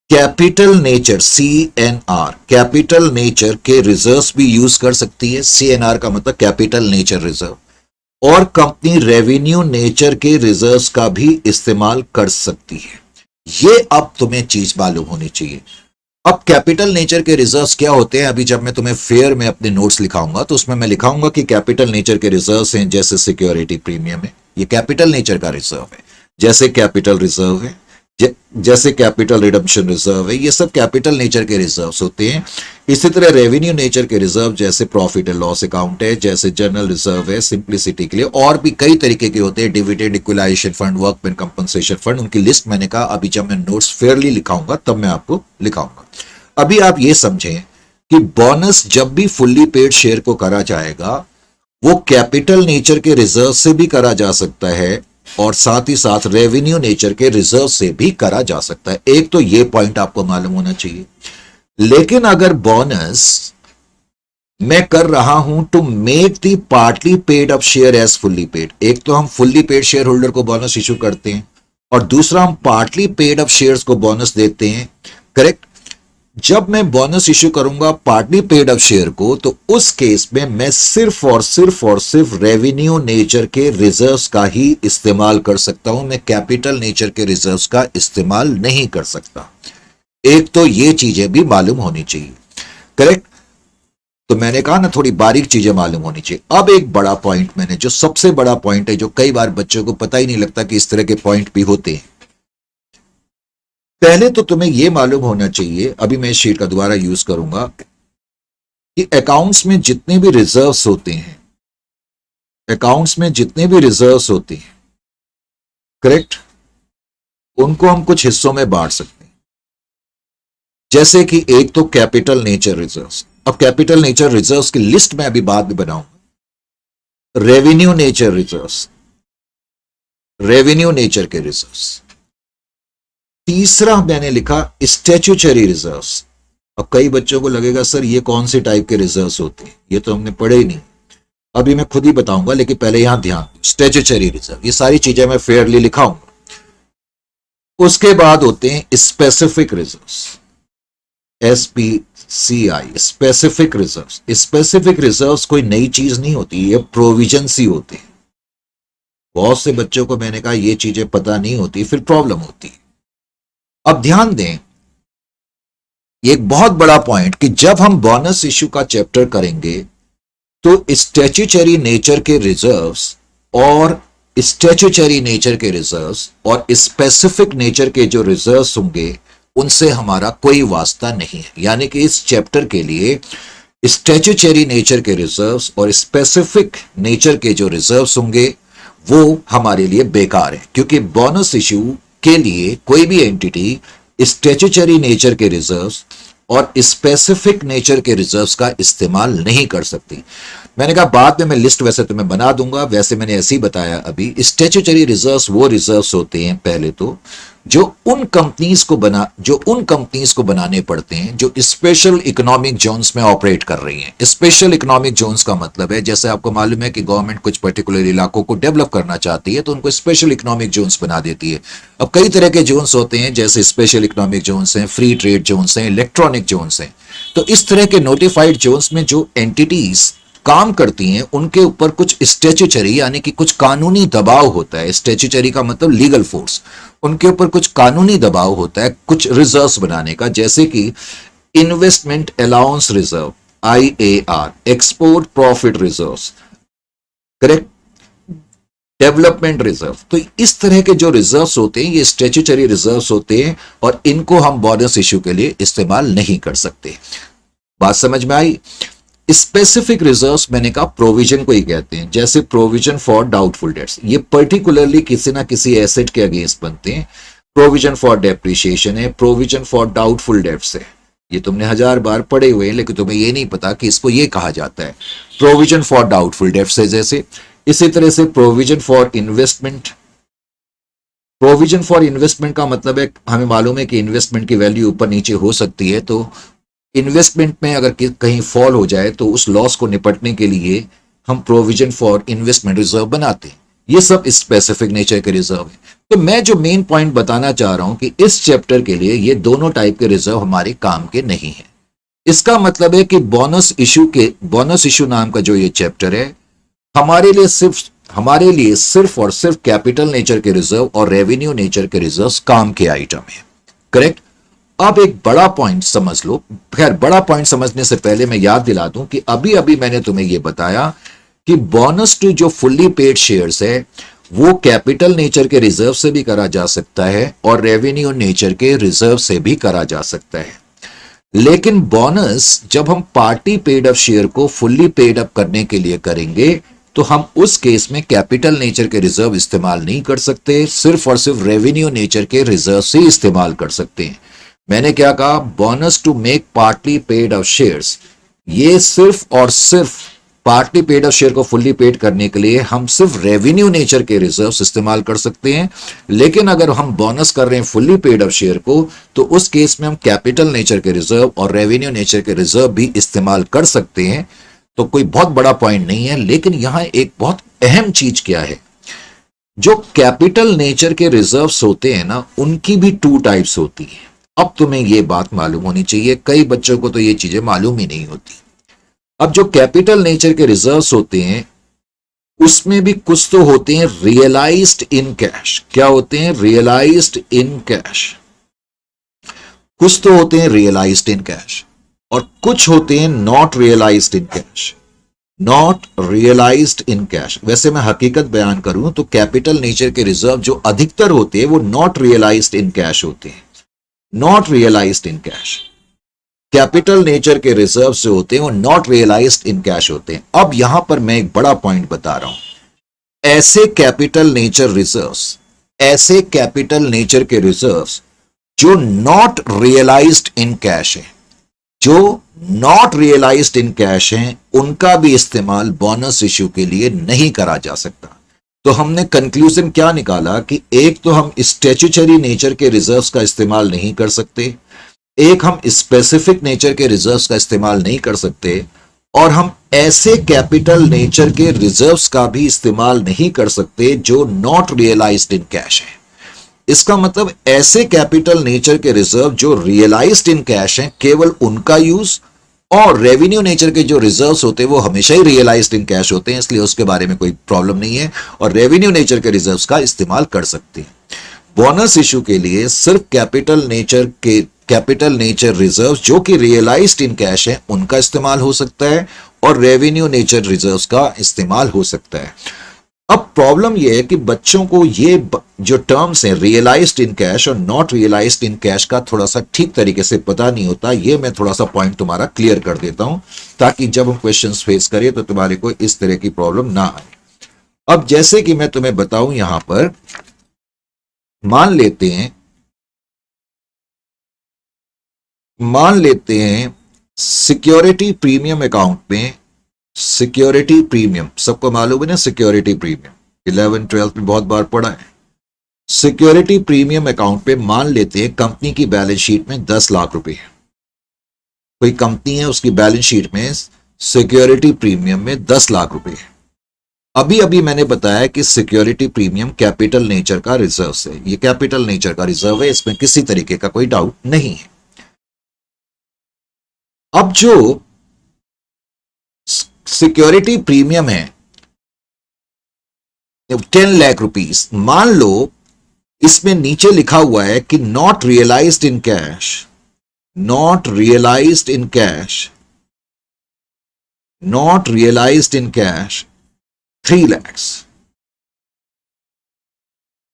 Speaker 1: capital nature CNR, capital nature के रिजर्व्स भी यूज कर सकती है। CNR का मतलब कैपिटल नेचर रिजर्व, और कंपनी रेवेन्यू नेचर के रिजर्व्स का भी इस्तेमाल कर सकती है। ये अब तुम्हें चीज मालूम होनी चाहिए। अब कैपिटल नेचर के रिजर्व्स क्या होते हैं, अभी जब मैं तुम्हें फेयर में अपने नोट्स लिखाऊंगा तो उसमें मैं लिखाऊंगा कि कैपिटल नेचर के रिजर्व्स हैं, जैसे सिक्योरिटी प्रीमियम है, ये कैपिटल नेचर का रिजर्व है, जैसे कैपिटल रिजर्व है, जैसे कैपिटल रिडम्पशन रिजर्व है, ये सब कैपिटल नेचर के रिजर्व्स होते हैं। इसी तरह रेवेन्यू नेचर के रिजर्व जैसे प्रॉफिट एंड लॉस अकाउंट है, जैसे जनरल रिजर्व है सिंप्लिसिटी के लिए, और भी कई तरीके के होते हैं, dividend equalisation fund, workman compensation fund, उनकी लिस्ट मैंने कहा अभी जब मैं नोट्स फेयरली लिखाऊंगा तब मैं आपको लिखाऊंगा। अभी आप ये समझें कि बोनस जब भी फुल्ली पेड शेयर को करा जाएगा वो कैपिटल नेचर के रिजर्व से भी करा जा सकता है और साथ ही साथ रेवेन्यू नेचर के रिजर्व से भी करा जा सकता है। एक तो ये पॉइंट आपको मालूम होना चाहिए। लेकिन अगर बोनस मैं कर रहा हूं to make the partly paid of share as fully paid, एक तो हम फुल्ली पेड शेयर होल्डर को बोनस इशू करते हैं और दूसरा हम पार्टली पेड ऑफ शेयर्स को बोनस देते हैं, करेक्ट। जब मैं बोनस इशू करूंगा पार्टली पेड ऑफ शेयर को तो उस केस में मैं सिर्फ और सिर्फ रेवेन्यू नेचर के रिजर्व्स का ही इस्तेमाल कर सकता हूं, मैं कैपिटल नेचर के रिजर्व्स का इस्तेमाल नहीं कर सकता। एक तो ये चीजें भी मालूम होनी चाहिए, करेक्ट। तो मैंने कहा ना थोड़ी बारीक चीजें मालूम होनी चाहिए। अब एक बड़ा पॉइंट मैंने, जो सबसे बड़ा पॉइंट है, जो कई बार बच्चों को पता ही नहीं लगता कि इस तरह के पॉइंट भी होते हैं। पहले तो तुम्हें यह मालूम होना चाहिए, अभी मैं इस शीट का दोबारा यूज करूंगा, कि अकाउंट्स में जितने भी रिजर्व्स होते हैं, अकाउंट्स में जितने भी रिजर्व्स होते हैं, करेक्ट, उनको हम कुछ हिस्सों में बांट सकते हैं। जैसे कि एक तो कैपिटल नेचर रिजर्व्स, अब कैपिटल नेचर रिजर्व्स की लिस्ट मैं अभी बाद में बनाऊंगा। Revenue nature reserves, revenue nature के रिजर्व्स। तीसरा मैंने लिखा स्टैट्यूटरी रिजर्व्स। अब कई बच्चों को लगेगा सर ये कौन से टाइप के रिजर्व्स होते हैं, ये तो हमने पढ़े ही नहीं। अभी मैं खुद ही बताऊंगा, लेकिन पहले यहां ध्यान, स्टैट्यूटरी रिजर्व, ये सारी चीजें मैं फेयरली लिखाऊंगा। उसके बाद होते हैं specific reserves, SPCI, specific reserves. Specific reserves कोई नई चीज नहीं होती, ये प्रोविजंस ही होते हैं। बहुत से बच्चों को मैंने कहा ये चीजें पता नहीं होती, फिर प्रॉब्लम होती है। अब ध्यान दें, एक बहुत बड़ा पॉइंट, कि जब हम बोनस इशू का चैप्टर करेंगे तो स्टैट्यूटरी नेचर के रिजर्व्स और स्टैट्यूटरी नेचर के रिजर्व्स और स्पेसिफिक नेचर के जो रिजर्व्स होंगे उनसे हमारा कोई वास्ता नहीं है। यानी कि इस चैप्टर के लिए स्टैट्यूटरी नेचर के रिजर्व्स और स्पेसिफिक नेचर के जो रिजर्व्स होंगे वो हमारे लिए बेकार है, क्योंकि बोनस इशू के लिए कोई भी एंटिटी स्टैट्यूटरी नेचर के रिजर्व्स और स्पेसिफिक नेचर के रिजर्व्स का इस्तेमाल नहीं कर सकती। मैंने कहा बाद में मैं लिस्ट वैसे तो मैं बना दूंगा, वैसे मैंने ऐसे ही बताया। अभी स्टैट्यूटरी रिजर्व्स वो रिजर्व्स होते हैं पहले तो जो उन कंपनीज को बनाने पड़ते हैं जो स्पेशल इकोनॉमिक जोन्स में ऑपरेट कर रही हैं। स्पेशल इकोनॉमिक जोन्स का मतलब है, जैसे आपको मालूम है कि गवर्नमेंट कुछ पर्टिकुलर इलाकों को डेवलप करना चाहती है तो उनको स्पेशल इकोनॉमिक जोन्स बना देती है। अब कई तरह के जोन्स होते हैं, जैसे स्पेशल इकोनॉमिक जोन्स हैं, फ्री ट्रेड जोन्स हैं, इलेक्ट्रॉनिक जोन्स हैं। तो इस तरह के नोटिफाइड जोन्स में जो एंटिटीज काम करती हैं उनके ऊपर कुछ स्टैट्यूटरी यानी कि कुछ कानूनी दबाव होता है। स्टैट्यूटरी का मतलब लीगल फोर्स, उनके ऊपर कुछ कानूनी दबाव होता है कुछ रिजर्व्स बनाने का, जैसे कि investment allowance reserve IAR, export profit reserves, correct, development reserve. तो इस तरह के जो रिजर्व्स होते हैं ये स्टैट्यूटरी रिजर्व्स होते हैं और इनको हम बोनस इश्यू के लिए इस्तेमाल नहीं कर सकते। बात समझ में आई? स्पेसिफिक रिजर्व्स मैंने कहा प्रोविजन को ही कहते हैं, जैसे प्रोविजन फॉर डाउटफुल डेट्स, ये पर्टिकुलरली किसी ना किसी एसेट के अगेंस्ट बनते हैं। प्रोविजन फॉर डेप्रिसिएशन है, प्रोविजन फॉर डाउटफुल डेट्स है, ये तुमने 1000 बार पढ़े हुए हैं लेकिन तुम्हें ये नहीं पता कि इसको ये कहा जाता है। प्रोविजन फॉर डाउटफुल डेट्स है जैसे। इसी तरह से provision for investment, provision for investment का मतलब है हमें मालूम है कि इन्वेस्टमेंट की वैल्यू ऊपर नीचे हो सकती है, तो इन्वेस्टमेंट में अगर कहीं फॉल हो जाए तो उस लॉस को निपटने के लिए हम प्रोविजन फॉर इन्वेस्टमेंट रिजर्व बनाते हैं। ये सब स्पेसिफिक नेचर के रिजर्व है। तो मैं जो मेन पॉइंट बताना चाह रहा हूं कि इस चैप्टर के लिए ये दोनों टाइप के रिजर्व हमारे काम के नहीं है। इसका मतलब है कि बोनस इशू नाम का जो ये चैप्टर है हमारे लिए सिर्फ और सिर्फ कैपिटल नेचर के रिजर्व और रेवेन्यू नेचर के रिजर्व काम के आइटम है, करेक्ट। अब एक बड़ा पॉइंट समझ लो। खैर, बड़ा पॉइंट समझने से पहले मैं याद दिला दूं कि अभी अभी मैंने तुम्हें यह बताया कि बोनस टू जो फुल्ली पेड शेयर्स है वो कैपिटल नेचर के रिजर्व से भी करा जा सकता है और रेवेन्यू नेचर के रिजर्व से भी करा जा सकता है। लेकिन बोनस जब हम पार्टी पेड अप शेयर को फुल्ली पेड अप करने के लिए करेंगे तो हम उस केस में कैपिटल नेचर के रिजर्व इस्तेमाल नहीं कर सकते, सिर्फ और सिर्फ रेवेन्यू नेचर के रिजर्व से इस्तेमाल कर सकते हैं। मैंने क्या कहा? Bonus to make partly paid up shares, ये सिर्फ और सिर्फ पार्टली पेड अप शेयर को फुल्ली पेड करने के लिए हम सिर्फ रेवेन्यू नेचर के रिजर्व्स इस्तेमाल कर सकते हैं। लेकिन अगर हम बोनस कर रहे हैं फुल्ली पेड अप शेयर को तो उस केस में हम कैपिटल नेचर के रिजर्व और रेवेन्यू नेचर के रिजर्व भी इस्तेमाल कर सकते हैं। तो कोई बहुत बड़ा पॉइंट नहीं है। लेकिन यहां एक बहुत अहम चीज क्या है, जो कैपिटल नेचर के रिजर्व्स होते हैं ना उनकी भी 2 टाइप्स होती है। अब तुम्हें यह बात मालूम होनी चाहिए, कई बच्चों को तो ये चीजें मालूम ही नहीं होती। अब जो कैपिटल नेचर के रिजर्व्स होते हैं उसमें भी कुछ तो होते हैं रियलाइज्ड इन कैश। क्या होते हैं? Realised in cash. कुछ तो होते हैं रियलाइज्ड इन कैश और कुछ होते हैं not realised in cash. Not realised in cash. वैसे मैं हकीकत बयान करूं तो कैपिटल नेचर के रिजर्व जो अधिकतर होते हैं वो नॉट रियलाइज्ड इन कैश होते हैं। Not realised in cash. Capital nature के रिजर्व से होते हैं वो नॉट रियलाइज्ड इन कैश होते हैं। अब यहां पर मैं एक बड़ा पॉइंट बता रहा हूं। ऐसे कैपिटल नेचर रिजर्व्स, ऐसे कैपिटल नेचर के रिजर्व्स जो नॉट रियलाइज्ड इन कैश है, जो नॉट रियलाइज्ड इन कैश हैं, उनका भी इस्तेमाल बोनस इश्यू के लिए नहीं करा जा सकता। तो हमने कंक्लूजन क्या निकाला कि एक तो हम स्टैट्यूटरी नेचर के रिजर्व्स का इस्तेमाल नहीं कर सकते, एक हम स्पेसिफिक नेचर के रिजर्व्स का इस्तेमाल नहीं कर सकते, और हम ऐसे कैपिटल नेचर के रिजर्व्स का भी इस्तेमाल नहीं कर सकते जो नॉट रियलाइज्ड इन कैश है। इसका मतलब ऐसे कैपिटल नेचर के रिजर्व जो रियलाइज्ड इन कैश हैं केवल उनका यूज, और रेवेन्यू नेचर के जो रिजर्व्स होते हैं वो हमेशा ही रियलाइज्ड इन कैश होते हैं, इसलिए उसके बारे में कोई प्रॉब्लम नहीं है, और रेवेन्यू नेचर के रिजर्व्स का इस्तेमाल कर सकते हैं। बोनस इशू के लिए सिर्फ कैपिटल नेचर रिजर्व्स जो कि रियलाइज्ड इन कैश है उनका इस्तेमाल हो सकता है और रेवेन्यू नेचर रिजर्व्स का इस्तेमाल हो सकता है। अब प्रॉब्लम यह है कि बच्चों को ये जो टर्म्स हैं रियलाइज्ड इन कैश और नॉट रियलाइज्ड इन कैश का थोड़ा सा ठीक तरीके से पता नहीं होता। ये मैं थोड़ा सा पॉइंट तुम्हारा क्लियर कर देता हूं ताकि जब हम क्वेश्चंस फेस करें तो तुम्हारे को इस तरह की प्रॉब्लम ना आए। अब जैसे कि मैं तुम्हें बताऊं, यहां पर मान लेते हैं सिक्योरिटी प्रीमियम अकाउंट में, सिक्योरिटी प्रीमियम सबको मालूम है ना, सिक्योरिटी प्रीमियम 11th 12th में बहुत बार पढ़ा है। सिक्योरिटी प्रीमियम अकाउंट पे मान लेते हैं कंपनी की बैलेंस शीट में 10 लाख रुपए है। कोई कंपनी है, उसकी बैलेंस शीट में सिक्योरिटी प्रीमियम में 10 लाख रुपए है। अभी अभी मैंने बताया कि सिक्योरिटी प्रीमियम कैपिटल नेचर का रिजर्व है, ये कैपिटल नेचर का रिजर्व है, इसमें किसी तरीके का कोई डाउट नहीं है। अब जो सिक्योरिटी प्रीमियम है 10 लाख रुपीस, मान लो इसमें नीचे लिखा हुआ है कि not realised in cash, not realised in cash, not realised in cash 3 lakh.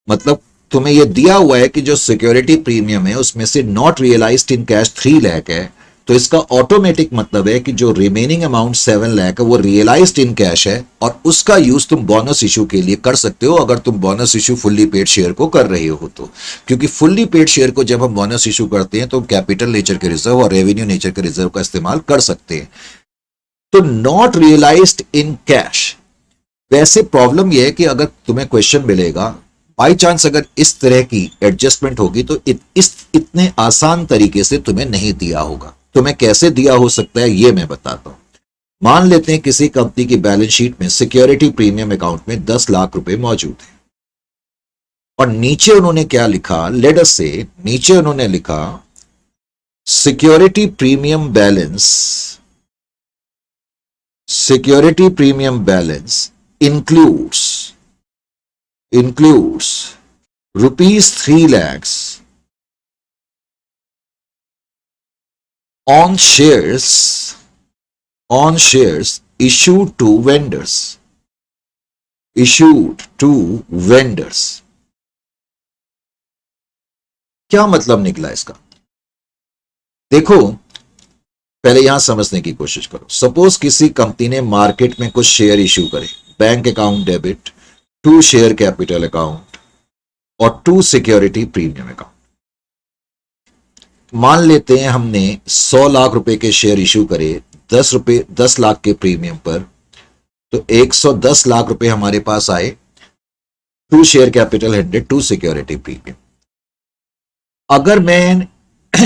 Speaker 1: मतलब तुम्हें यह दिया हुआ है कि जो सिक्योरिटी प्रीमियम है उसमें से not realised in cash 3 lakh है, तो इसका ऑटोमेटिक मतलब है कि जो रिमेनिंग अमाउंट 7 लाख है वो रियलाइज्ड इन कैश है, और उसका यूज तुम बोनस इशू के लिए कर सकते हो अगर तुम bonus issue fully paid share को कर रहे हो तो। क्योंकि फुल्ली पेड शेयर को जब हम बोनस इशू करते हैं तो कैपिटल नेचर के रिजर्व और रेवेन्यू नेचर के रिजर्व का इस्तेमाल कर सकते हैं। तो नॉट रियलाइज्ड इन कैश, वैसे प्रॉब्लम यह है कि अगर तुम्हें क्वेश्चन मिलेगा बाई चांस अगर इस तरह की एडजस्टमेंट होगी तो इतने आसान तरीके से तुम्हें नहीं दिया होगा। तुम्हें कैसे दिया हो सकता है ये मैं बताता हूं। मान लेते हैं किसी कंपनी की बैलेंस शीट में सिक्योरिटी प्रीमियम अकाउंट में 10 लाख रुपए मौजूद है, और नीचे उन्होंने क्या लिखा, लेट अस से नीचे उन्होंने लिखा security premium balance, security premium balance includes rupees 3 lakhs on shares issued to vendors, क्या मतलब निकला इसका? देखो पहले यहां समझने की कोशिश करो। सपोज किसी कंपनी ने मार्केट में कुछ शेयर इश्यू करे, bank account debit, 2 share capital account और 2 सिक्योरिटी प्रीमियम अकाउंट। मान लेते हैं हमने 100 लाख रुपए के शेयर इशू करे 10 लाख के प्रीमियम पर, तो 110 लाख रुपए हमारे पास आए, 2 शेयर कैपिटल 100, 2 सिक्योरिटी प्रीमियम। अगर मैं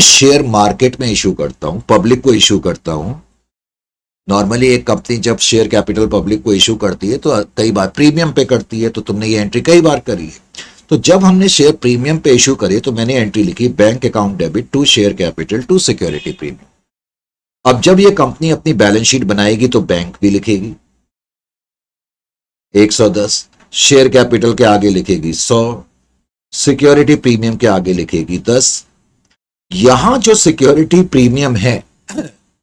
Speaker 1: शेयर मार्केट में इशू करता हूं, पब्लिक को इशू करता हूं, नॉर्मली एक कंपनी जब शेयर कैपिटल पब्लिक को इशू करती है तो कई बार प्रीमियम पे करती है, तो तुमने ये एंट्री कई बार करी है। तो जब हमने शेयर प्रीमियम पे इशू करे तो मैंने एंट्री लिखी bank account debit, 2 share capital, 2 security premium. अब जब ये कंपनी अपनी बैलेंस शीट बनाएगी तो बैंक भी लिखेगी 110, शेयर कैपिटल के आगे लिखेगी 100, सिक्योरिटी प्रीमियम के आगे लिखेगी 10। यहां जो सिक्योरिटी प्रीमियम है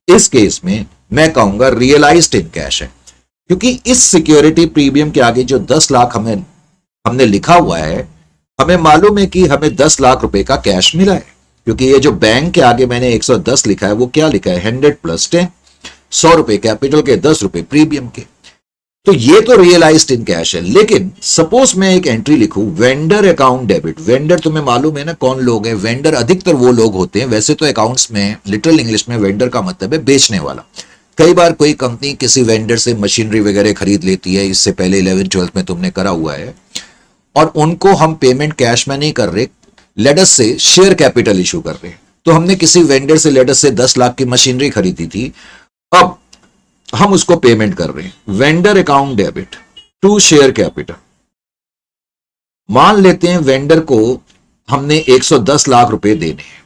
Speaker 1: इस केस में मैं कहूंगा रियलाइज्ड इन कैश है, क्योंकि इस सिक्योरिटी प्रीमियम के आगे जो 10 लाख हमने लिखा हुआ है, हमें मालूम है कि हमें 10 लाख रुपए का कैश मिला है, क्योंकि ये जो बैंक के आगे मैंने 110 लिखा है वो क्या लिखा है, 100 + 10, 100 रुपए कैपिटल के, 10 रुपए प्रीमियम के। तो ये तो रियलाइज्ड इन कैश है। लेकिन सपोज मैं एक एंट्री लिखूं वेंडर अकाउंट डेबिट। वेंडर तुम्हें मालूम है ना कौन लोग हैं? वेंडर अधिकतर वो लोग होते हैं, वैसे तो अकाउंट्स में लिटरल इंग्लिश में वेंडर का मतलब है बेचने वाला। कई बार कोई कंपनी किसी वेंडर से मशीनरी वगैरह खरीद लेती है, इससे पहले 11th-12th में तुमने करा हुआ है, और उनको हम पेमेंट कैश में नहीं कर रहे, लेट अस से शेयर कैपिटल इशू कर रहे हैं। तो हमने किसी वेंडर से लेट अस से 10 लाख की मशीनरी खरीदी थी, अब हम उसको पेमेंट कर रहे हैं। Vendor account debit, 2 share capital. मान लेते हैं वेंडर को हमने 110 लाख रुपए देने हैं।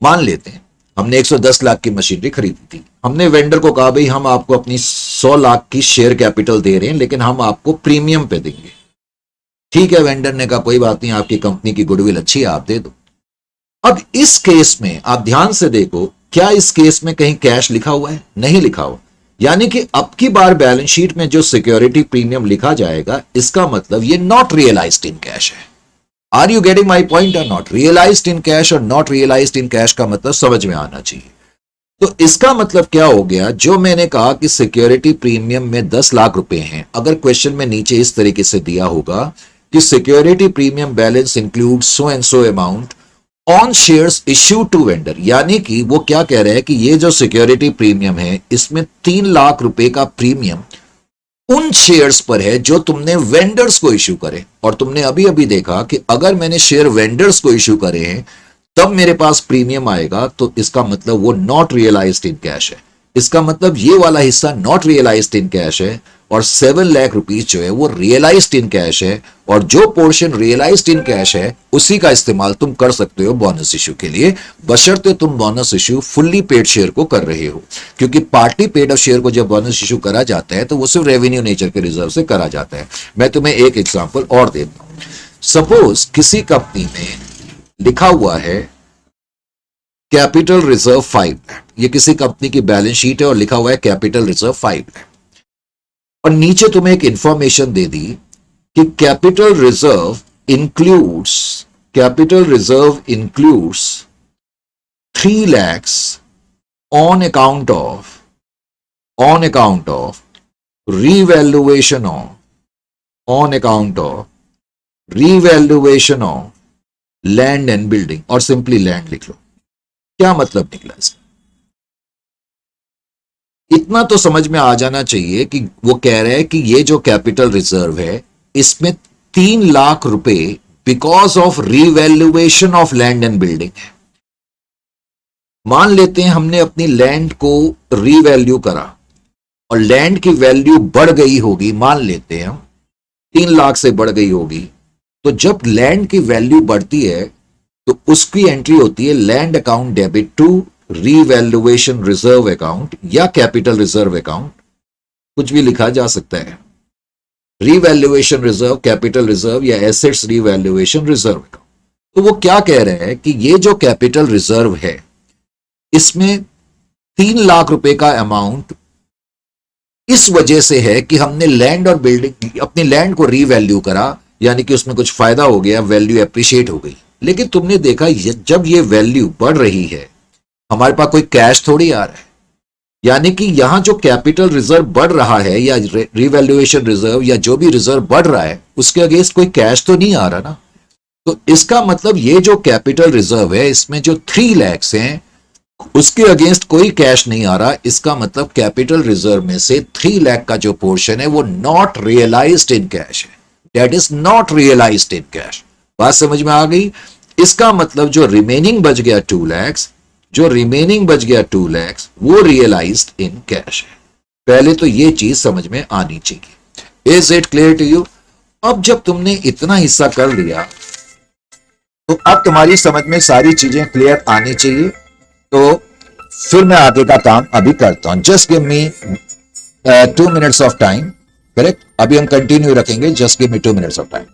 Speaker 1: मान लेते हैं हमने 110 लाख की मशीनरी खरीदी थी, हमने वेंडर को कहा भाई हम आपको अपनी 100 लाख की शेयर कैपिटल दे रहे हैं, लेकिन हम आपको प्रीमियम पे देंगे। ठीक है, वेंडर ने कहा कोई बात नहीं, आपकी कंपनी की गुडविल अच्छी है, आप दे दो। अब इस केस में आप ध्यान से देखो, क्या इस केस में कहीं कैश लिखा हुआ है? नहीं लिखा हुआ। यानी कि अब की बार बैलेंस शीट में जो सिक्योरिटी प्रीमियम लिखा जाएगा, इसका मतलब ये नॉट रियलाइज्ड इन कैश है। Are you getting my point और नॉट? रियलाइज्ड इन कैश और नॉट रियलाइज्ड इन कैश का मतलब समझ में आना चाहिए। तो इसका मतलब क्या हो गया, जो मैंने कहा कि सिक्योरिटी प्रीमियम में 10 लाख रुपए हैं, अगर क्वेश्चन में नीचे इस तरीके से दिया होगा कि security premium balance include so and so amount on shares issued to vendor, यानी कि वो क्या कह रहे हैं कि ये जो सिक्योरिटी प्रीमियम है इसमें 3 लाख रुपए का प्रीमियम उन शेयर्स पर है जो तुमने वेंडर्स को इश्यू करे। और तुमने अभी अभी देखा कि अगर मैंने शेयर वेंडर्स को इश्यू करे हैं तब मेरे पास प्रीमियम आएगा, तो इसका मतलब वो नॉट रियलाइज्ड इन कैश है। इसका मतलब ये वाला हिस्सा नॉट रियलाइज्ड इन कैश है और 7 लाख रुपीज जो है वो रियलाइज्ड इन कैश है, और जो पोर्शन रियलाइज्ड इन कैश है उसी का इस्तेमाल तुम कर सकते हो बोनस इश्यू के लिए, बशर्ते तुम bonus issue fully paid share को कर रहे हो। क्योंकि पार्टी पेड ऑफ शेयर को जब बोनस इश्यू करा जाता है तो वो सिर्फ रेवेन्यू नेचर के रिजर्व से करा जाता है। मैं तुम्हें एक एग्जांपल और देता हूं। सपोज किसी कंपनी में लिखा हुआ है कैपिटल रिजर्व 5 लाख, ये किसी कंपनी की बैलेंस शीट है और लिखा हुआ है कैपिटल रिजर्व 5 लाख, और नीचे तुम्हें एक इंफॉर्मेशन दे दी कि capital reserve includes 3 lakhs on account of revaluation of land and building, और सिंपली लैंड लिख लो। क्या मतलब निकला इसका? इतना तो समझ में आ जाना चाहिए कि वो कह रहे हैं कि ये जो कैपिटल रिजर्व है इसमें 3 लाख रुपए because of revaluation of land and building है। मान लेते हैं हमने अपनी लैंड को रीवैल्यू करा और लैंड की वैल्यू बढ़ गई होगी, मान लेते हैं हम 3 लाख से बढ़ गई होगी, तो जब लैंड की वैल्यू बढ़ती है तो उसकी एंट्री होती है land account debit to revaluation reserve account या कैपिटल रिजर्व अकाउंट, कुछ भी लिखा जा सकता है। रीवैल्यूएशन रिजर्व, कैपिटल रिजर्व या एसेट्स रीवैल्यूएशन रिजर्व अकाउंट। तो वो क्या कह रहे हैं कि ये जो कैपिटल रिजर्व है इसमें 3 लाख रुपए का अमाउंट इस वजह से है कि हमने लैंड और बिल्डिंग, अपनी लैंड को रीवैल्यू करा, यानी कि उसमें कुछ फायदा हो गया, वैल्यू एप्रिशिएट हो गई। लेकिन तुमने देखा जब ये वैल्यू बढ़ रही है हमारे पास कोई कैश थोड़ी आ रहा है, यानी कि यहां जो कैपिटल रिजर्व बढ़ रहा है या रिवैल्यूएशन रिजर्व या जो भी रिजर्व बढ़ रहा है उसके अगेंस्ट कोई कैश तो नहीं आ रहा ना। तो इसका मतलब ये जो कैपिटल रिजर्व है इसमें जो 3 lakhs हैं उसके अगेंस्ट कोई कैश नहीं आ रहा। इसका मतलब कैपिटल रिजर्व में से 3 लाख का जो पोर्शन है वो नॉट रियलाइज्ड इन कैश है, that is not realised in cash. बात समझ में आ गई? इसका मतलब जो रिमेनिंग बच गया 2 lakhs, वो रियलाइज्ड इन कैश है। पहले तो ये चीज समझ में आनी चाहिए। Is it clear to you? अब जब तुमने इतना हिस्सा कर लिया तो अब तुम्हारी समझ में सारी चीजें क्लियर आनी चाहिए। तो फिर मैं आगे का काम अभी करता हूं। Just give me 2 minutes of time. Correct, अभी हम कंटिन्यू रखेंगे। Just give me 2 minutes of time.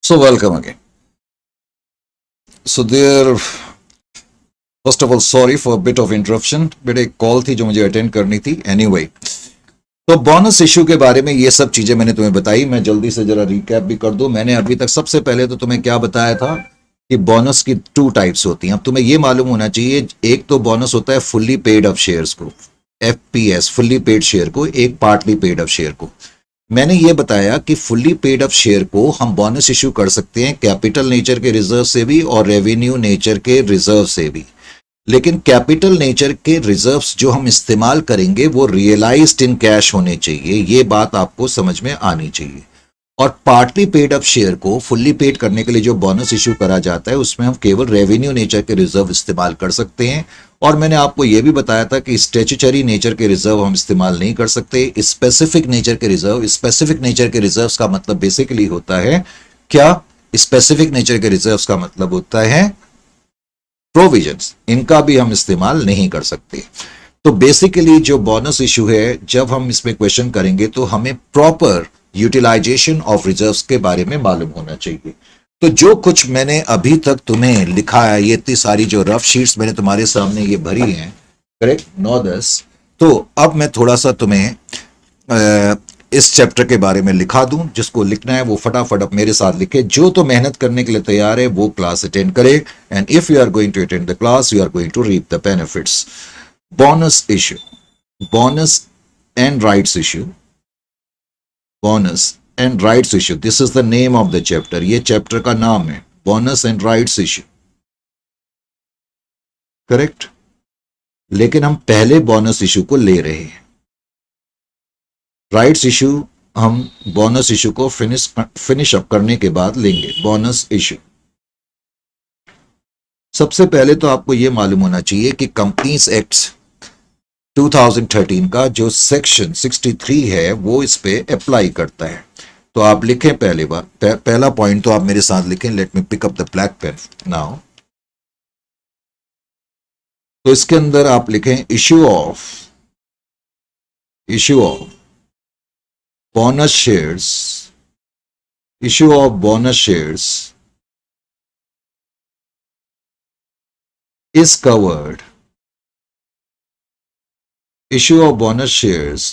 Speaker 1: So welcome again. So there, first of all, sorry for a bit of interruption. But एक कॉल थी जो मुझे अटेंड करनी थी. Anyway, तो बोनस इशू के बारे में ये सब चीजें मैंने तुम्हें बताई. मैं जल्दी से जरा रिकैप भी कर दूं. मैंने अभी तक सबसे पहले तो तुम्हें क्या बताया था कि बोनस की 2 टाइप्स होती हैं. अब तुम्हें ये मालूम होना चाहिए, एक तो बोनस होता है फुल्ली पेड अप शेयर्स को, एफपीएस, फुल्ली पेड शेयर को, एक पार्टली पेड अप शेयर को. मैंने ये बताया कि फुल्ली पेड अप शेयर को हम बोनस इशू कर सकते हैं कैपिटल नेचर के रिजर्व से भी और रेवेन्यू नेचर के रिजर्व से भी. लेकिन कैपिटल नेचर के रिजर्व्स जो हम इस्तेमाल करेंगे वो रियलाइज्ड इन कैश होने चाहिए. ये बात आपको समझ में आनी चाहिए. और पार्टली पेड अप शेयर को फुल्ली पेड करने के लिए जो बोनस इशू करा जाता है उसमें हम केवल रेवेन्यू नेचर के रिजर्व इस्तेमाल कर सकते हैं. और मैंने आपको यह भी बताया था कि स्टैट्यूटरी नेचर के रिजर्व हम इस्तेमाल नहीं कर सकते. स्पेसिफिक नेचर के रिजर्व, स्पेसिफिक नेचर के रिजर्व्स का मतलब बेसिकली होता है क्या? स्पेसिफिक नेचर के रिजर्व्स का मतलब होता है प्रोविजंस. इनका भी हम इस्तेमाल नहीं कर सकते. तो बेसिकली जो बोनस इशू है, जब हम इसमें क्वेश्चन करेंगे तो हमें प्रॉपर यूटिलाइजेशन ऑफ रिजर्व्स के बारे में मालूम होना चाहिए. तो जो कुछ मैंने अभी तक तुम्हें लिखा है, ये इतनी सारी जो रफ शीट्स मैंने तुम्हारे सामने ये भरी हैं, करेक्ट, 9-10. तो अब मैं थोड़ा सा तुम्हें इस चैप्टर के बारे में लिखा दूं. जिसको लिखना है वो फटाफट अब मेरे साथ लिखे. जो तो मेहनत करने के लिए तैयार है वो क्लास अटेंड करे. And if you are going to attend the class, you are going to reap the benefits. Bonus issue, bonus and rights issue, bonus and rights issue. This is the name of the chapter. ये चैप्टर का नाम है bonus and rights issue, correct. लेकिन हम पहले बोनस इशू को ले रहे हैं. राइट्स इशू हम बोनस इशू को फिनिश अप करने के बाद लेंगे. बोनस इशू, सबसे पहले तो आपको यह मालूम होना चाहिए कि कंपनीज एक्ट 2013 का जो सेक्शन 63 है वो इस पे अप्लाई करता है. तो आप लिखें पहला पॉइंट तो आप मेरे साथ लिखें. Let me pick up the black pen now. तो इसके अंदर आप लिखें issue of bonus shares, issue of bonus shares is covered. Issue of bonus shares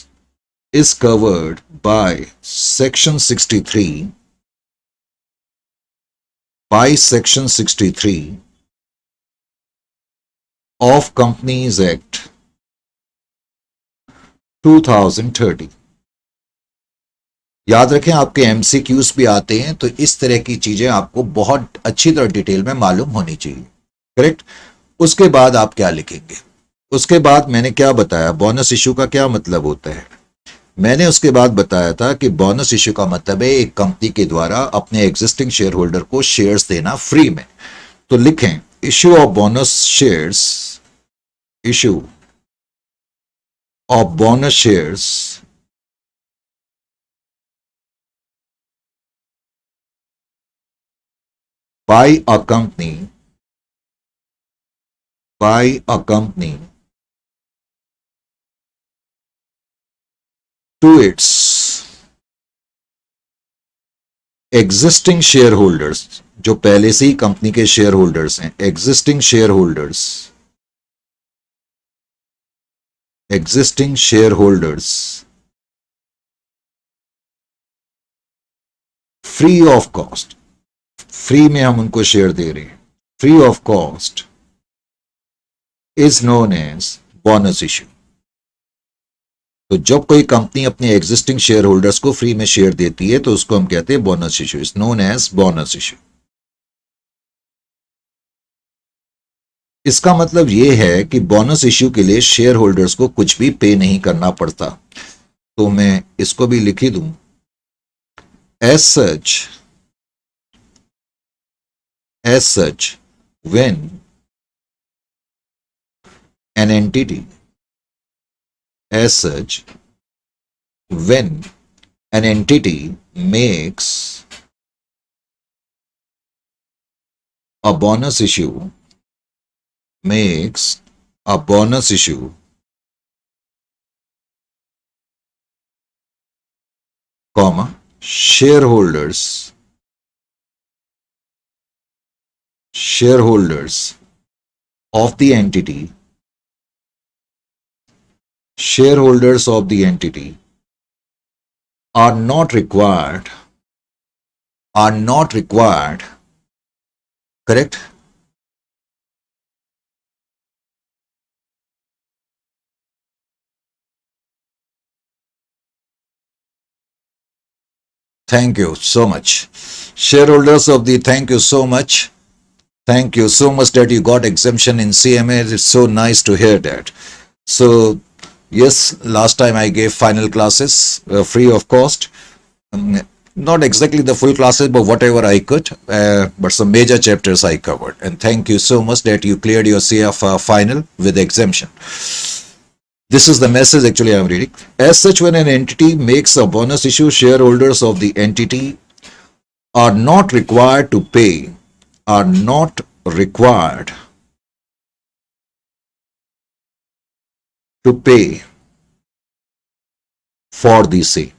Speaker 1: is covered by section 63, of Companies Act 2013. याद रखें, आपके एमसीक्यूज भी आते हैं तो इस तरह की चीजें आपको बहुत अच्छी तरह डिटेल में मालूम होनी चाहिए, करेक्ट. उसके बाद आप क्या लिखेंगे? उसके बाद मैंने क्या बताया, बोनस इशू का क्या मतलब होता है. मैंने उसके बाद बताया था कि बोनस इशू का मतलब है एक कंपनी के द्वारा अपने एग्जिस्टिंग शेयर होल्डर को शेयर्स देना फ्री में. तो लिखें issue of bonus shares, issue of bonus shares by a company to its existing shareholders, जो पहले से ही कंपनी के शेयर होल्डर्स हैं, existing shareholders free of cost. Free में हम उनको शेयर दे रहे हैं, free of cost, is known as bonus issue. तो जब कोई कंपनी अपने एग्जिस्टिंग शेयर होल्डर्स को फ्री में शेयर देती है तो उसको हम कहते हैं bonus issue. Is known as bonus issue. इसका मतलब यह है कि बोनस इशू के लिए शेयर होल्डर्स को कुछ भी पे नहीं करना पड़ता. तो मैं इसको भी लिख ही दूं. As such when an entity makes a bonus issue, comma, shareholders shareholders of the entity, shareholders of the entity are not required, correct? Thank you so much. Shareholders of the, thank you so much. Thank you so much that you got exemption in CMA. It's so nice to hear that. So, yes, last time I gave final classes free of cost. Not exactly the full classes, but whatever I could. But some major chapters I covered. And thank you so much that you cleared your CF final with exemption. This is the message actually I'm reading. As such, when an entity makes a bonus issue, shareholders of the entity are not required to pay, are not required to pay for the same.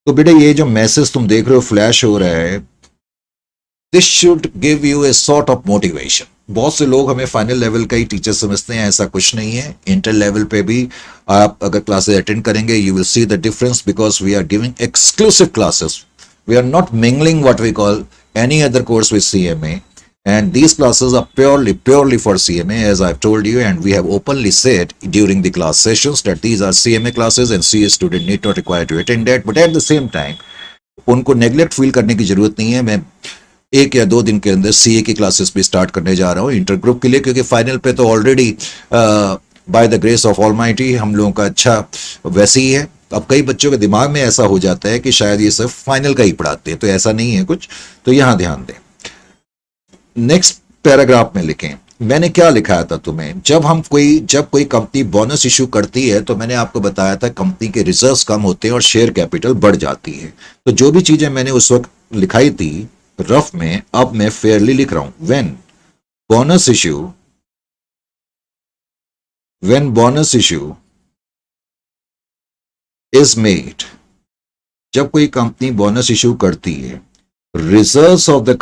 Speaker 1: तो बेटा ये जो मैसेज तुम देख रहे हो फ्लैश हो रहा है, this should give U a sort of motivation. बहुत से लोग हमें फाइनल लेवल का ही टीचर समझते हैं, ऐसा कुछ नहीं है. इंटर लेवल पे भी आप अगर क्लासेस अटेंड करेंगे, you will see the difference, because we are giving exclusive classes. We are not mingling what we call any other course with CMA, and these classes are purely for CMA, as I've told you, and we have openly said during the class sessions that these are CMA classes and CA student need not require to attend that. But at the same time, उनको नेग्लेक्ट फील करने की जरूरत नहीं है. मैं 1 या 2 दिन के अंदर CA की क्लासेस भी स्टार्ट करने जा रहा हूँ इंटर ग्रुप के लिए, क्योंकि फाइनल पे तो already by the grace of almighty हम लोगों का अच्छा वैसे ही है. अब कई बच्चों के दिमाग में ऐसा हो जाता है कि शायद ये सिर्फ फाइनल का ही पढ़ाते हैं, तो ऐसा नहीं है कुछ. तो यहां ध्यान दें. नेक्स्ट पैराग्राफ में लिखें, मैंने क्या लिखाया था तुम्हें. जब कोई कंपनी बोनस इशू करती है तो मैंने आपको बताया था कंपनी के रिजर्व्स कम होते हैं और शेयर कैपिटल बढ़ जाती है. तो जो भी चीजें मैंने उस वक्त लिखाई थी रफ में, अब मैं फेयरली लिख रहा हूं. when bonus issue is made, जब कोई कंपनी बोनस इशू करती है, reserves of the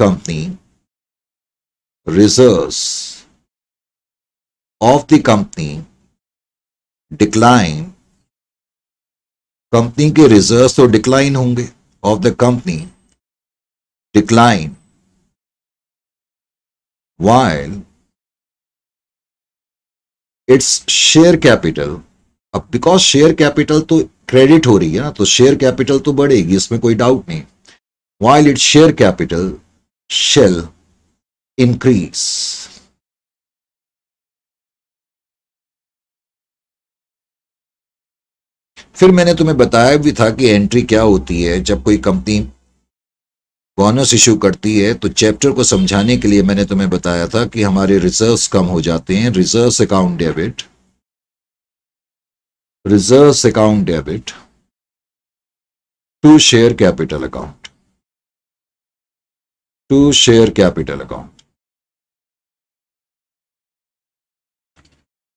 Speaker 1: company decline. Company के रिजर्व्स तो डिक्लाइन होंगे, of the company decline, while its share capital. अब बिकॉज शेयर कैपिटल तो क्रेडिट हो रही है ना, तो शेयर कैपिटल तो बढ़ेगी, इसमें कोई डाउट नहीं. while its share capital shall increase. फिर मैंने तुम्हें बताया भी था कि एंट्री क्या होती है जब कोई कंपनी बोनस इशू करती है. तो चैप्टर को समझाने के लिए मैंने तुम्हें बताया था कि हमारे रिजर्व्स कम हो जाते हैं. Reserves account debit to share capital account,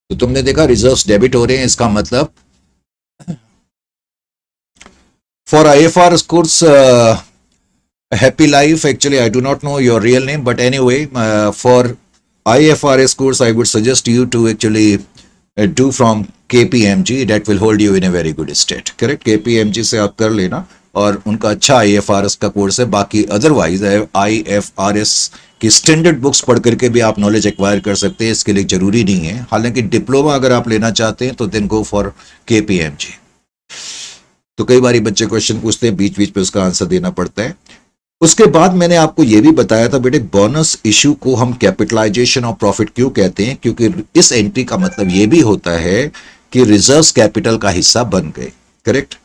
Speaker 1: तो तुमने देखा रिजर्व्स डेबिट हो रहे हैं. इसका मतलब for IFRS course Happy Life, actually I do not know your real name, but anyway, for IFRS course I would suggest you to actually do from KPMG. That will hold you in a very good state. Correct? KPMG से आप कर लेना और उनका अच्छा IFRS का कोर्स है. बाकी अदरवाइज IFRS की स्टैंडर्ड बुक्स पढ़ करके भी आप नॉलेज एक्वायर कर सकते हैं. इसके लिए जरूरी नहीं है. हालांकि डिप्लोमा अगर आप लेना चाहते हैं तो देन गो फॉर KPMG. तो कई बार बच्चे क्वेश्चन पूछते हैं, बीच बीच पे उसका आंसर देना पड़ता है. उसके बाद मैंने आपको यह भी बताया था बेटे, बोनस इशू को हम कैपिटलाइजेशन ऑफ प्रॉफिट क्यों कहते हैं, क्योंकि इस एंट्री का मतलब यह भी होता है कि रिजर्व्स कैपिटल का हिस्सा बन गए. Correct?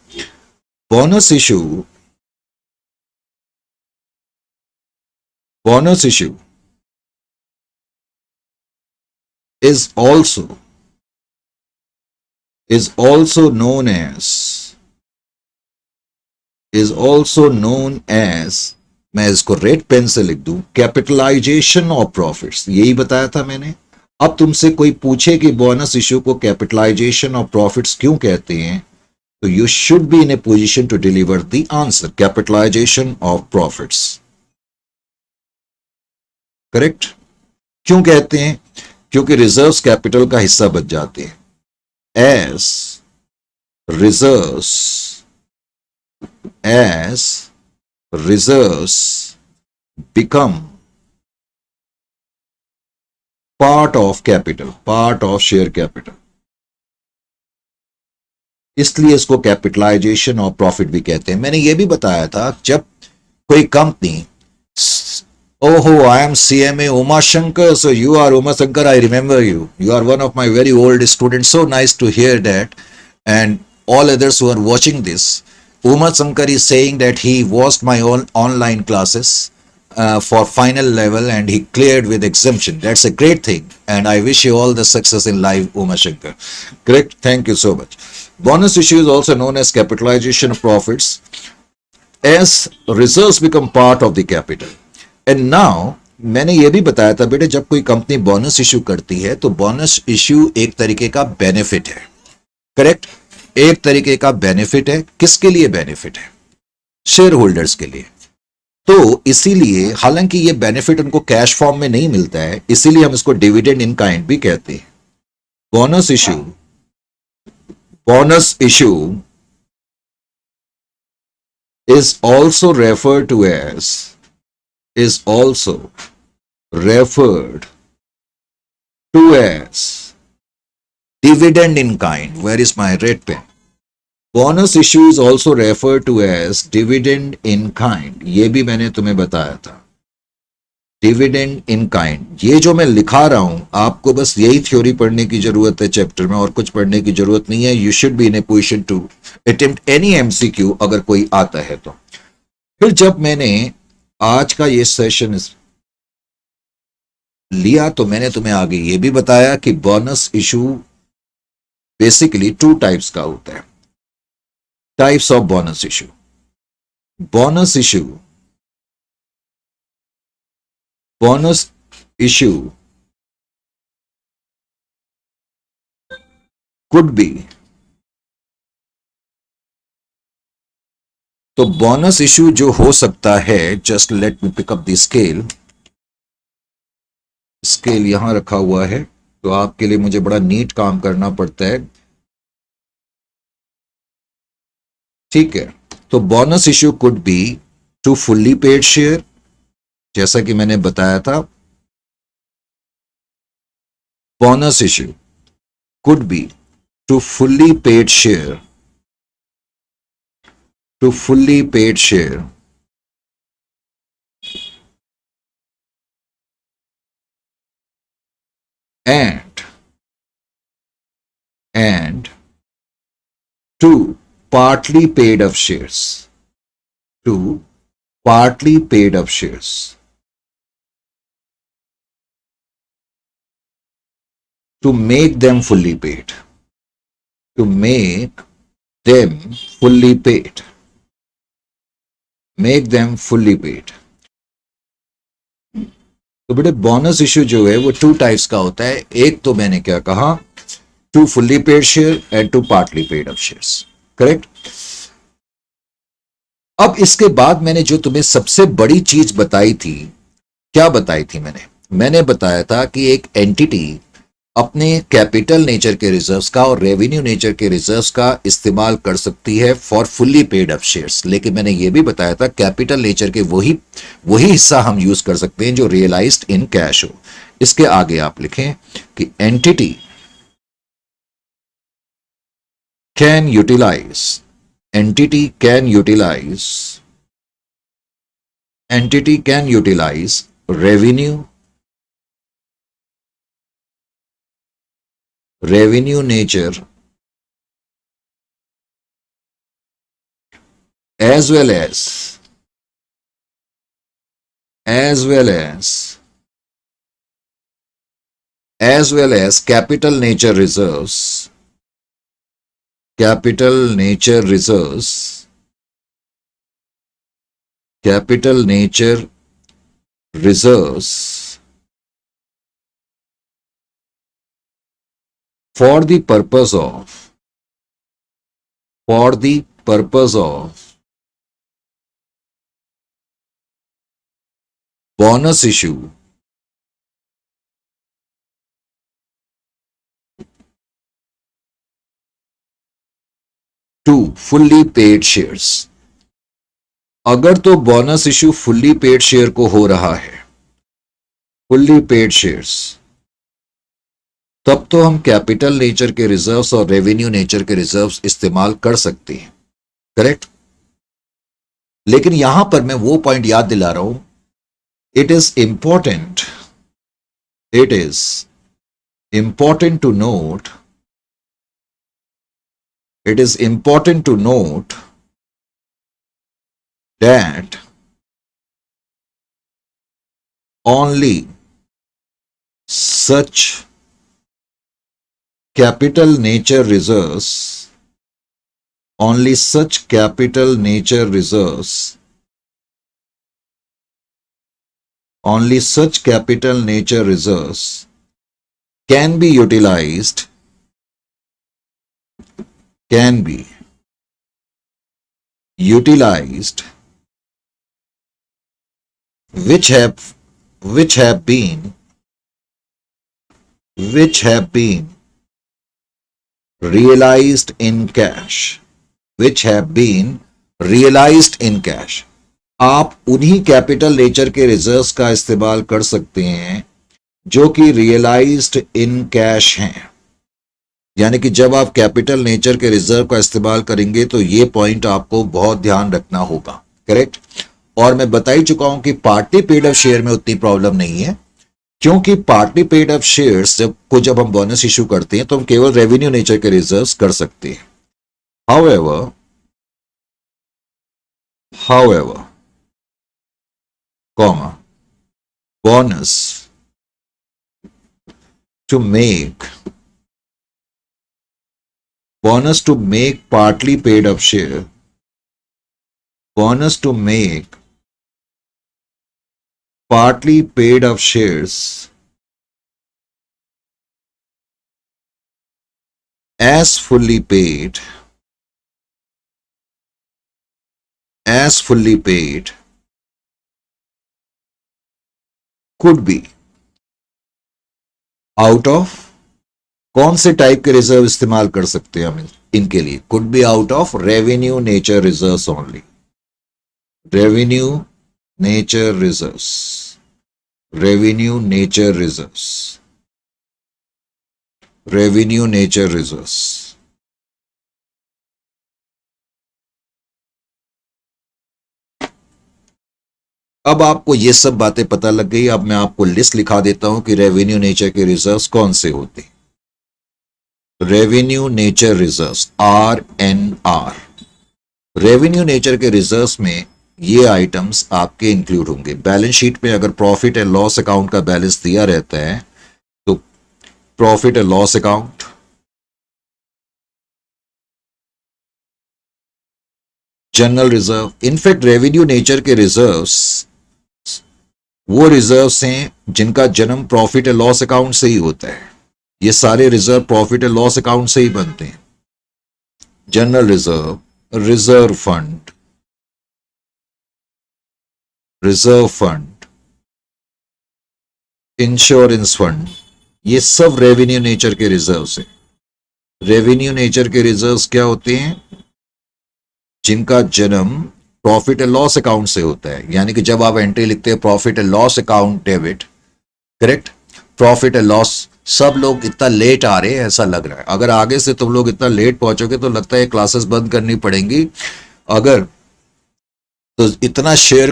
Speaker 1: Bonus issue is also known as, मैं इसको रेड पेन से लिख दूं, कैपिटलाइजेशन ऑफ प्रॉफिट्स. यही बताया था मैंने. अब तुमसे कोई पूछे कि बोनस इशू को कैपिटलाइजेशन ऑफ प्रॉफिट्स क्यों कहते हैं, तो you should be in a position to deliver the answer. Capitalisation of profits. Correct? क्यों कहते हैं? क्योंकि रिजर्व्स कैपिटल का हिस्सा बच जाते हैं. As reserves as reserves become part of capital, part of share capital. इसलिए इसको कैपिटलाइजेशन और प्रॉफिट भी कहते हैं. मैंने ये भी बताया था, जब कोई कंपनी, ओहो I am CMA Uma Shankar, so you are Uma Shankar, I remember you. You are one of my very old students. So nice to hear that. And all others who are watching this, Uma Shankar is saying that he watched my own online classes for final level and he cleared with exemption. That's a great thing. And I wish you all the success in life, Uma Shankar. Correct? Thank you so much. Bonus issue is also known as capitalization of profits as reserves become part of the capital. And now, मैंने ये भी बताया था बेटे, जब कोई कंपनी बोनस इश्यू करती है तो बोनस इश्यू एक तरीके का बेनिफिट है. करेक्ट? एक तरीके का बेनिफिट है. किसके लिए बेनिफिट है? शेयर होल्डर्स के लिए. तो इसीलिए, हालांकि ये बेनिफिट उनको कैश फॉर्म में नहीं मिलता है, इसीलिए हम इसको डिविडेंड इन काइंड भी कहते हैं. Bonus issue is also referred to as dividend in kind. Where is my red pen? Bonus issue is also referred to as dividend in kind. ये भी मैंने तुम्हें बताया था. Dividend in kind. ये जो मैं लिखा रहा हूं, आपको बस यही थ्योरी पढ़ने की जरूरत है चैप्टर में, और कुछ पढ़ने की जरूरत नहीं है. You should be in a position to attempt any MCQ अगर कोई आता है तो. फिर जब मैंने आज का ये सेशन लिया तो मैंने तुम्हें आगे ये भी बताया कि बोनस इशू बेसिकली 2 टाइप्स का होता है. Types of bonus issue. Bonus issue could be. तो बोनस इशू जो हो सकता है, just let me pick up the scale यहां रखा हुआ है, तो आपके लिए मुझे बड़ा नीट काम करना पड़ता है. ठीक है? तो bonus issue could be to fully paid share, जैसा कि मैंने बताया था. Bonus issue could be to fully paid share, and to partly paid up shares, to make them fully paid, तो बेटे बोनस इश्यू जो है वो 2 टाइप्स का होता है. एक तो मैंने क्या कहा, to fully paid share and to partly paid up shares. Correct? अब इसके बाद मैंने जो तुम्हें सबसे बड़ी चीज बताई थी, क्या बताई थी मैंने बताया था कि एक एंटिटी अपने कैपिटल नेचर के रिजर्व्स का और रेवेन्यू नेचर के रिजर्व्स का इस्तेमाल कर सकती है for fully paid up shares. लेकिन मैंने यह भी बताया था कैपिटल नेचर के वही हिस्सा हम यूज कर सकते हैं जो रियलाइज्ड इन कैश हो. इसके आगे आप लिखें कि entity can utilise revenue nature as well as capital nature reserves for the purpose of bonus issue to fully paid shares. अगर तो bonus issue fully paid share को हो रहा है, फुल्ली पेड शेयर्स, तब तो हम कैपिटल नेचर के रिजर्व्स और रेवेन्यू नेचर के रिजर्व्स इस्तेमाल कर सकते हैं, करेक्ट। लेकिन यहां पर मैं वो पॉइंट याद दिला रहा हूं, it is important to note, it is important to note that only such capital nature reserves, only such capital nature reserves, only such capital nature reserves can be utilized, which have been realized in cash, which have been realized in cash। आप उन्हीं कैपिटल नेचर के रिजर्व्स का इस्तेमाल कर सकते हैं जो कि रियलाइज्ड इन कैश हैं। यानी कि जब आप कैपिटल नेचर के रिजर्व का इस्तेमाल करेंगे तो ये पॉइंट आपको बहुत ध्यान रखना होगा, करेक्ट। और मैं बता ही चुका हूं कि पार्टली पेड अप शेयर में उतनी प्रॉब्लम नहीं है, क्योंकि पार्टली पेड अप शेयर्स जब हम बोनस इश्यू करते हैं तो हम केवल रेवेन्यू नेचर के रिजर्व्स कर सकते हैं। However, bonus to make partly paid up share, bonus to make partly paid up shares as fully paid could be out of, कौन से टाइप के रिजर्व इस्तेमाल कर सकते हैं हम इनके लिए, could be out of revenue nature reserves only, revenue nature reserves, revenue nature reserves, revenue nature reserves. अब आपको ये सब बातें पता लग गई। अब मैं आपको लिस्ट लिखा देता हूं कि रेवेन्यू नेचर के रिजर्व्स कौन से होते हैं। Revenue nature reserves, RNR। Revenue nature के रिजर्व्स में ये आइटम्स आपके इंक्लूड होंगे। बैलेंस शीट में अगर प्रॉफिट एंड लॉस अकाउंट का बैलेंस दिया रहता है तो profit and loss account, general reserve. In fact revenue nature के रिजर्व्स वो रिजर्व्स हैं जिनका जन्म प्रॉफिट एंड लॉस अकाउंट से ही होता है। ये सारे reserve profit and loss account से ही बनते हैं। General reserve, reserve fund, insurance fund, ये सब रेवेन्यू नेचर के रिजर्व्स हैं। रेवेन्यू नेचर के रिजर्व्स क्या होते हैं? जिनका जन्म प्रॉफिट एंड लॉस अकाउंट से होता है। यानी कि जब आप एंट्री लिखते हैं profit and loss account debit, correct, profit and loss. सब लोग इतना लेट आ रहे हैं ऐसा लग रहा है। अगर आगे से तुम लोग इतना लेट पहुंचोगे तो लगता है क्लासेस बंद करनी पड़ेंगी। अगर तो इतना शेयर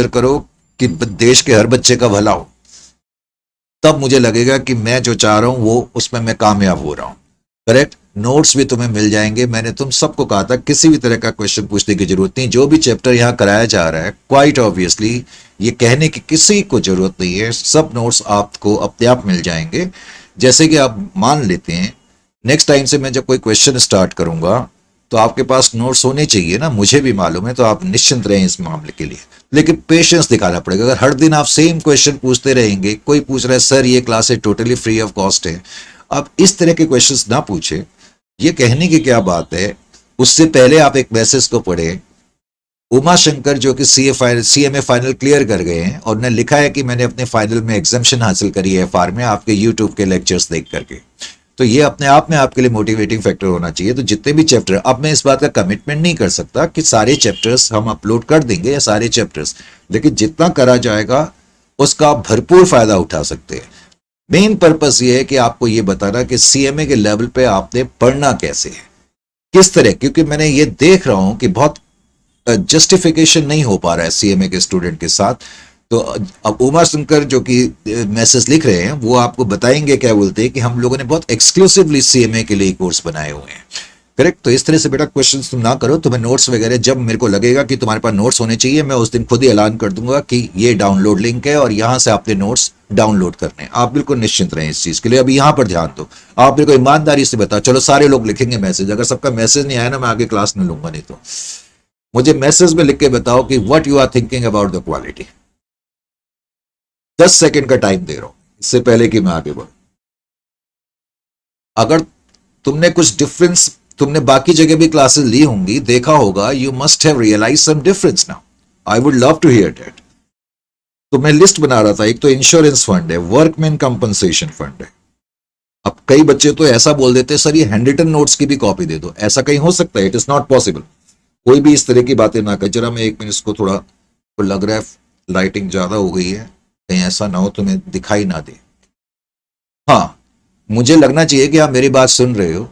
Speaker 1: करो कि देश के हर बच्चे का भला हो, तब मुझे लगेगा कि मैं जो चाह रहा हूं वो उसमें मैं कामयाब हो रहा हूं, करेक्ट। नोट्स भी तुम्हें मिल जाएंगे। मैंने तुम सबको कहा था किसी भी तरह का क्वेश्चन पूछने की जरूरत नहीं। जो भी चैप्टर यहाँ कराया जा रहा है, क्वाइट ऑब्वियसली ये कहने की किसी को जरूरत नहीं है, सब नोट्स आपको अपने आप मिल जाएंगे। जैसे कि आप मान लेते हैं नेक्स्ट टाइम से मैं जब कोई क्वेश्चन स्टार्ट करूंगा तो आपके पास नोट्स होने चाहिए ना, मुझे भी मालूम है, तो आप निश्चिंत रहें इस मामले के लिए। लेकिन पेशेंस दिखाना पड़ेगा। अगर हर दिन आप सेम क्वेश्चन पूछते रहेंगे, कोई पूछ रहा है सर ये classes totally free of cost है, आप इस तरह के क्वेश्चंस ना पूछे। ये कहने की क्या बात है, उससे पहले आप एक मैसेज को पढ़े। उमा शंकर जो कि CMA फाइनल क्लियर कर गए हैं और उन्होंने लिखा है कि मैंने अपने फाइनल में एग्जाम्शन हासिल करी है FR में, आपके यूट्यूब के लेक्चर्स देख करके। तो ये अपने आप में आपके लिए मोटिवेटिंग फैक्टर होना चाहिए। तो जितने भी चैप्टर, अब मैं इस बात का कमिटमेंट नहीं कर सकता कि सारे चैप्टर्स हम अपलोड कर देंगे या सारे चैप्टर्स, लेकिन जितना करा जाएगा उसका आप भरपूर फायदा उठा सकते हैं। मेन पर्पस ये है कि आपको ये बताना कि सीएमए के लेवल पे आपने पढ़ना कैसे है, किस तरह, क्योंकि मैंने ये देख रहा हूं कि बहुत जस्टिफिकेशन नहीं हो पा रहा है सीएमए के स्टूडेंट के साथ। तो अब उमा शंकर जो कि मैसेज लिख रहे हैं वो आपको बताएंगे क्या बोलते हैं कि हम लोगों ने बहुत एक्सक्लूसिवली सीएमए के लिए कोर्स बनाए हुए हैं। करेक्ट। तो इस तरह से बेटा क्वेश्चंस तुम ना करो, तुम्हें नोट्स वगैरह जब मेरे को लगेगा कि तुम्हारे पास नोट्स होने चाहिए, मैं उस दिन खुद ही ऐलान कर दूंगा कि ये डाउनलोड लिंक है और यहां से आपने नोट्स डाउनलोड करने हैं। आप बिल्कुल निश्चिंत रहें इस चीज के लिए। अभी यहां पर ध्यान दो, आप मेरे को ईमानदारी से बताओ। चलो सारे लोग लिखेंगे मैसेज, अगर सबका मैसेज नहीं आया ना मैं आगे क्लास में लूंगा, नहीं तो मुझे मैसेज में लिख के बताओ कि what you are thinking about the quality. 10 second का टाइम दे रहा हूं इससे पहले कि मैं आगे बढ़ूं। अगर तुमने कुछ डिफरेंस, तुमने बाकी जगह भी क्लासेस ली होंगी, देखा होगा, you must have realise some difference now. I would love to hear that. तो मैं लिस्ट बना रहा था, एक तो इंश्योरेंस फंड है, वर्कमैन कंपनसेशन फंड है। अब कई बच्चे तो ऐसा बोल देते हैं सर ये हैंडरिटन नोट्स की भी कॉपी दे दो, ऐसा कहीं हो सकता है? It is not possible. कोई भी इस तरह की बातें ना करे। जरा मैं एक मिनट इसको थोड़ा, तो लग रहा है लाइटिंग ज्यादा हो गई है, कहीं ऐसा ना हो तुम्हें दिखाई ना दे। हाँ, मुझे लगना चाहिए कि आप मेरी बात सुन रहे हो।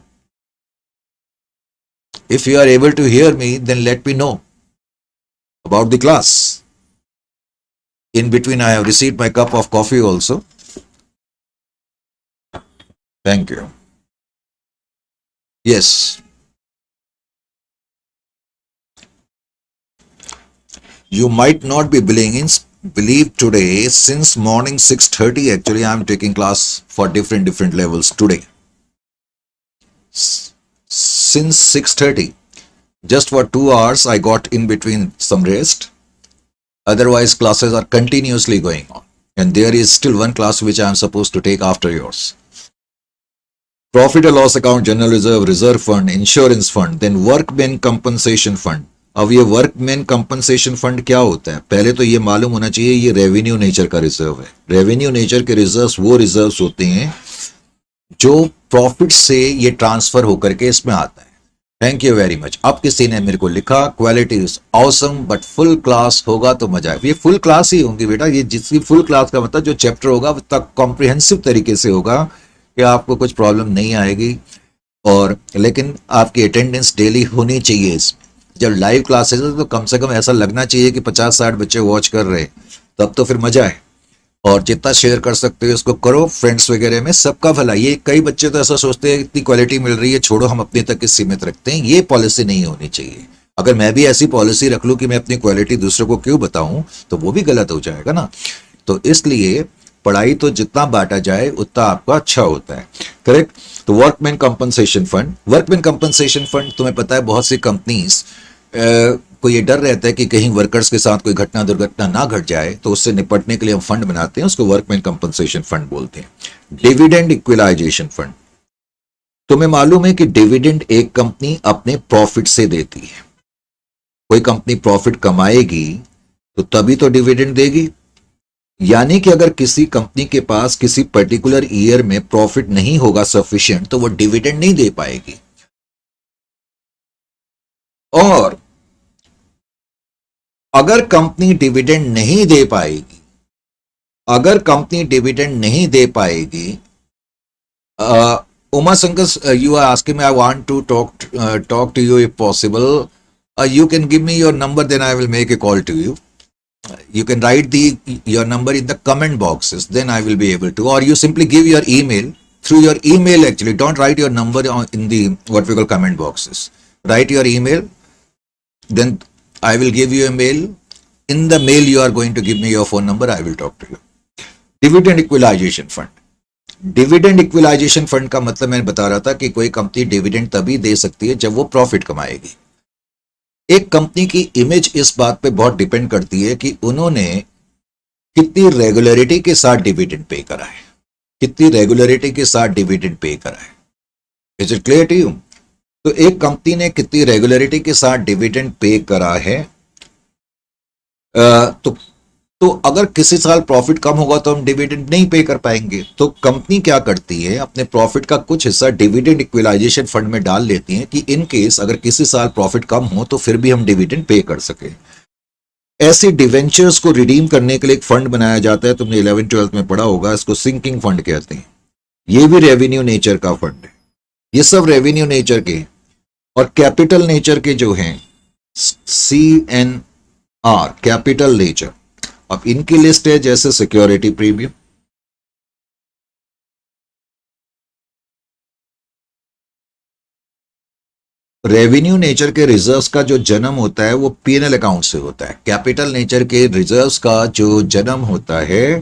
Speaker 1: If you are able to hear me then let me know about the class. In between, I have received my cup of coffee also. Thank you. Yes. You might not be believe today, since morning 6:30, actually I am taking class for different levels today. Since 6:30, just for 2 hours I got in between some rest. Otherwise, classes are continuously going on. And there is still one class which I am supposed to take after yours. Profit and loss account, general reserve, reserve fund, insurance fund, then workmen compensation fund. अब ये वर्कमैन कंपनसेशन फंड क्या होता है? पहले तो ये मालूम होना चाहिए, ये रेवेन्यू नेचर का रिजर्व है। रेवेन्यू नेचर के रिजर्व्स वो रिजर्व्स होते हैं जो प्रॉफिट से ये ट्रांसफर होकर के इसमें आता है। Thank you very much. अब किसी ने मेरे को लिखा quality is awesome but full class होगा तो मजा है। ये फुल क्लास ही होंगी बेटा, ये जिसकी फुल क्लास का मतलब जो चैप्टर होगा वो तक कॉम्प्रिहेंसिव तरीके से होगा कि आपको कुछ प्रॉब्लम नहीं आएगी। और लेकिन आपकी अटेंडेंस डेली होनी चाहिए इसमें। जब लाइव क्लासेस है तो कम से कम ऐसा लगना चाहिए कि 50-60 बच्चे वॉच कर रहे, तब तो फिर मजा है। और जितना शेयर कर सकते हो इसको करो फ्रेंड्स वगैरह में, सबका भला। ये कई बच्चे तो ऐसा सोचते हैं इतनी क्वालिटी मिल रही है, छोड़ो हम अपने तक सीमित रखते हैं। ये पॉलिसी नहीं होनी चाहिए। अगर मैं भी ऐसी पॉलिसी रख लूं कि मैं अपनी क्वालिटी दूसरों को क्यों बताऊं, तो वो भी गलत हो जाएगा ना। तो इसलिए पढ़ाई तो जितना बांटा जाए उतना आपका अच्छा होता है। करेक्ट। तो workman compensation fund, workman compensation fund तुम्हें पता है बहुत सी कंपनीज को ये डर रहता है कि कहीं वर्कर्स के साथ कोई घटना दुर्घटना ना घट जाए, तो उससे निपटने के लिए हम फंड बनाते हैं, उसको वर्कमैन कंपनसेशन फंड बोलते हैं। डिविडेंड इक्विलाइजेशन फंड, तुम्हें मालूम है कि डिविडेंड एक कंपनी अपने प्रॉफिट से देती है। कोई कंपनी प्रॉफिट कमाएगी तो तभी तो डिविडेंड देगी। यानी कि अगर किसी कंपनी के पास किसी पर्टिकुलर ईयर में प्रॉफिट नहीं होगा सफिशिएंट, तो वो डिविडेंड नहीं दे पाएगी। और अगर कंपनी डिविडेंड नहीं दे पाएगी, अगर कंपनी डिविडेंड नहीं दे पाएगी, Uma Shankar, you are asking me, I want to talk to you if possible. You can give me your number, then I will make a call to you. You can write your number in the comment boxes, then I will be able to. Or you simply give your email. Through your email actually, don't write your number in the what we call comment boxes. Write your email, then I will give you a mail. In the mail you are going to give me your phone number, I will talk to you. Dividend equalization fund. Dividend equalisation fund का मतलब मैं बता रहा था कि कोई कंपनी डिविडेंड तभी दे सकती है जब वो प्रॉफिट कमाएगी। एक कंपनी की इमेज इस बात पे बहुत डिपेंड करती है कि उन्होंने कितनी रेगुलरिटी के साथ डिविडेंड पे करा है, कितनी रेगुलरिटी के साथ डिविडेंड पे करा है। Is it clear to you? तो एक कंपनी ने कितनी रेगुलरिटी के साथ डिविडेंड पे करा है, तो तो अगर किसी साल प्रॉफिट कम होगा तो हम डिविडेंड नहीं पे कर पाएंगे, तो कंपनी क्या करती है, अपने प्रॉफिट का कुछ हिस्सा डिविडेंड इक्विलाइजेशन फंड में डाल लेती है कि इन केस अगर किसी साल प्रॉफिट कम हो तो फिर भी हम डिविडेंड पे कर सके। ऐसे डिवेंचर्स को रिडीम करने के लिए एक फंड बनाया जाता है, तुमने 11th-12th में पढ़ा होगा, इसको सिंकिंग फंड कहते हैं। ये भी रेवेन्यू नेचर का फंड है। ये सब रेवेन्यू नेचर के और कैपिटल नेचर के जो हैं, CNR कैपिटल नेचर। अब इनकी लिस्ट है जैसे सिक्योरिटी प्रीमियम, रेवेन्यू नेचर के रिजर्व्स का जो जन्म होता है वो पीएनएल अकाउंट से होता है। कैपिटल नेचर के रिजर्व्स का जो जन्म होता है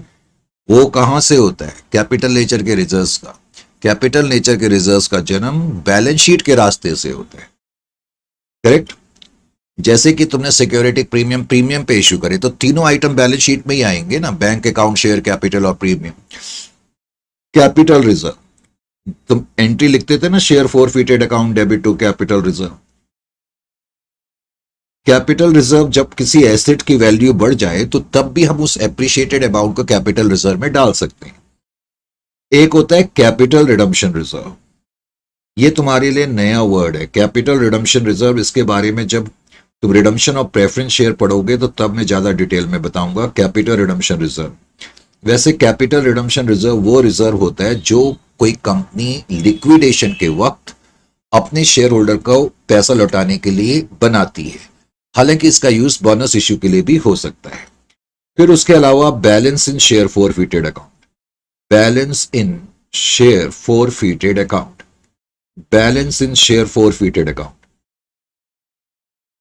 Speaker 1: वो कहां से होता है, कैपिटल नेचर के रिजर्व्स का। कैपिटल नेचर के रिजर्व्स का जन्म बैलेंस शीट के रास्ते से होता है, करेक्ट। जैसे कि तुमने सिक्योरिटी प्रीमियम पे इश्यू करे तो तीनों आइटम बैलेंस शीट में ही आएंगे ना, बैंक अकाउंट, शेयर कैपिटल और प्रीमियम। कैपिटल रिजर्व तुम एंट्री लिखते थे ना, share forfeited account debit to capital reserve. Capital reserve जब किसी एसेट की वैल्यू बढ़ जाए तो तब भी हम उस एप्रिशिएटेड अमाउंट को कैपिटल रिजर्व में डाल सकते हैं। एक होता है कैपिटल रिडम्पशन रिजर्व, ये तुम्हारे लिए नया वर्ड है, कैपिटल रिडम्पशन रिजर्व। इसके बारे में जब तुम रिडम्पशन ऑफ प्रेफरेंस शेयर पढ़ोगे तो तब मैं ज्यादा डिटेल में बताऊंगा कैपिटल रिडम्पशन रिजर्व। वैसे कैपिटल रिडम्पशन रिजर्व वो रिजर्व होता है जो कोई कंपनी लिक्विडेशन के वक्त अपने शेयर होल्डर को पैसा लौटाने के लिए बनाती है। हालांकि इसका यूज बोनस इश्यू के लिए भी हो सकता है। फिर उसके अलावा balance in share forfeited account, balance in share forfeited account, balance in share forfeited account.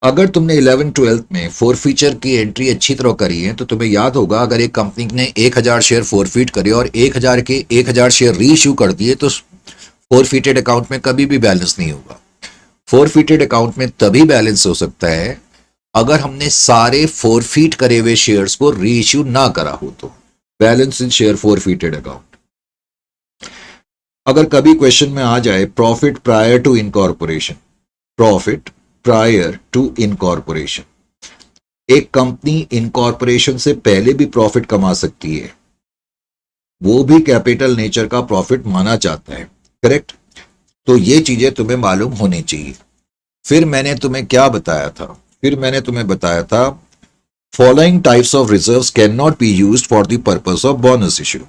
Speaker 1: अगर तुमने 11th-12th में फोरफीचर की एंट्री अच्छी तरह करी है तो तुम्हें याद होगा, अगर एक कंपनी ने 1000 शेयर फोरफीट करे और 1000 के 1000 शेयर री इश्यू कर दिए तो फोरफीटेड अकाउंट में कभी भी बैलेंस नहीं होगा। फोरफीटेड अकाउंट में तभी बैलेंस हो सकता है अगर हमने सारे फोरफीट करे हुए शेयर्स को री इश्यू ना करा हो तो। Balance in share forfeited account. अगर कभी क्वेश्चन में आ जाए profit prior to incorporation, profit prior to incorporation, एक कंपनी इनकॉर्पोरेशन से पहले भी प्रॉफिट कमा सकती है, वो भी कैपिटल नेचर का प्रॉफिट माना जाता है, करेक्ट। तो ये चीजें तुम्हें मालूम होनी चाहिए। फिर मैंने तुम्हें क्या बताया था, फिर मैंने तुम्हें बताया था following types of reserves can not be used for the purpose of bonus issue.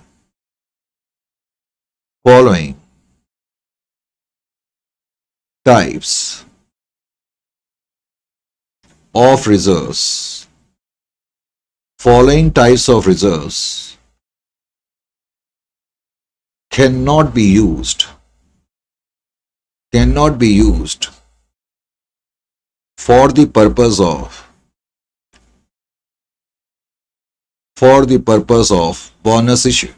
Speaker 1: Following types of reserves, following types of reserves cannot be used for the purpose of bonus issue.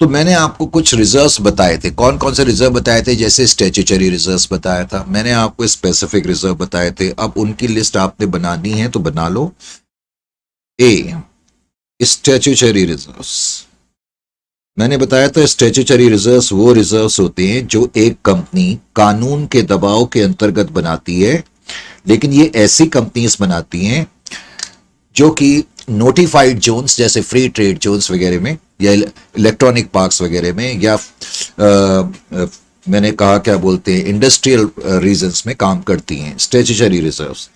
Speaker 1: तो मैंने आपको कुछ रिजर्व्स बताए थे, कौन कौन से रिजर्व बताए थे, जैसे स्टैट्यूटरी रिजर्व्स बताया था, मैंने आपको स्पेसिफिक रिजर्व बताए थे। अब उनकी लिस्ट आपने बनानी है तो बना लो। ए, स्टैट्यूटरी रिजर्व्स, मैंने बताया था स्टैट्यूटरी रिजर्व्स वो रिजर्व्स होते हैं जो एक कंपनी कानून के दबाव के अंतर्गत बनाती है, लेकिन ये ऐसी कंपनीज बनाती हैं जो कि नोटिफाइड जोन्स जैसे फ्री ट्रेड जोन्स वगैरह में या इलेक्ट्रॉनिक पार्क्स वगैरह में या मैंने कहा क्या बोलते हैं इंडस्ट्रियल रीजन्स में काम करती हैं। स्टैट्यूटरी रिजर्व्स,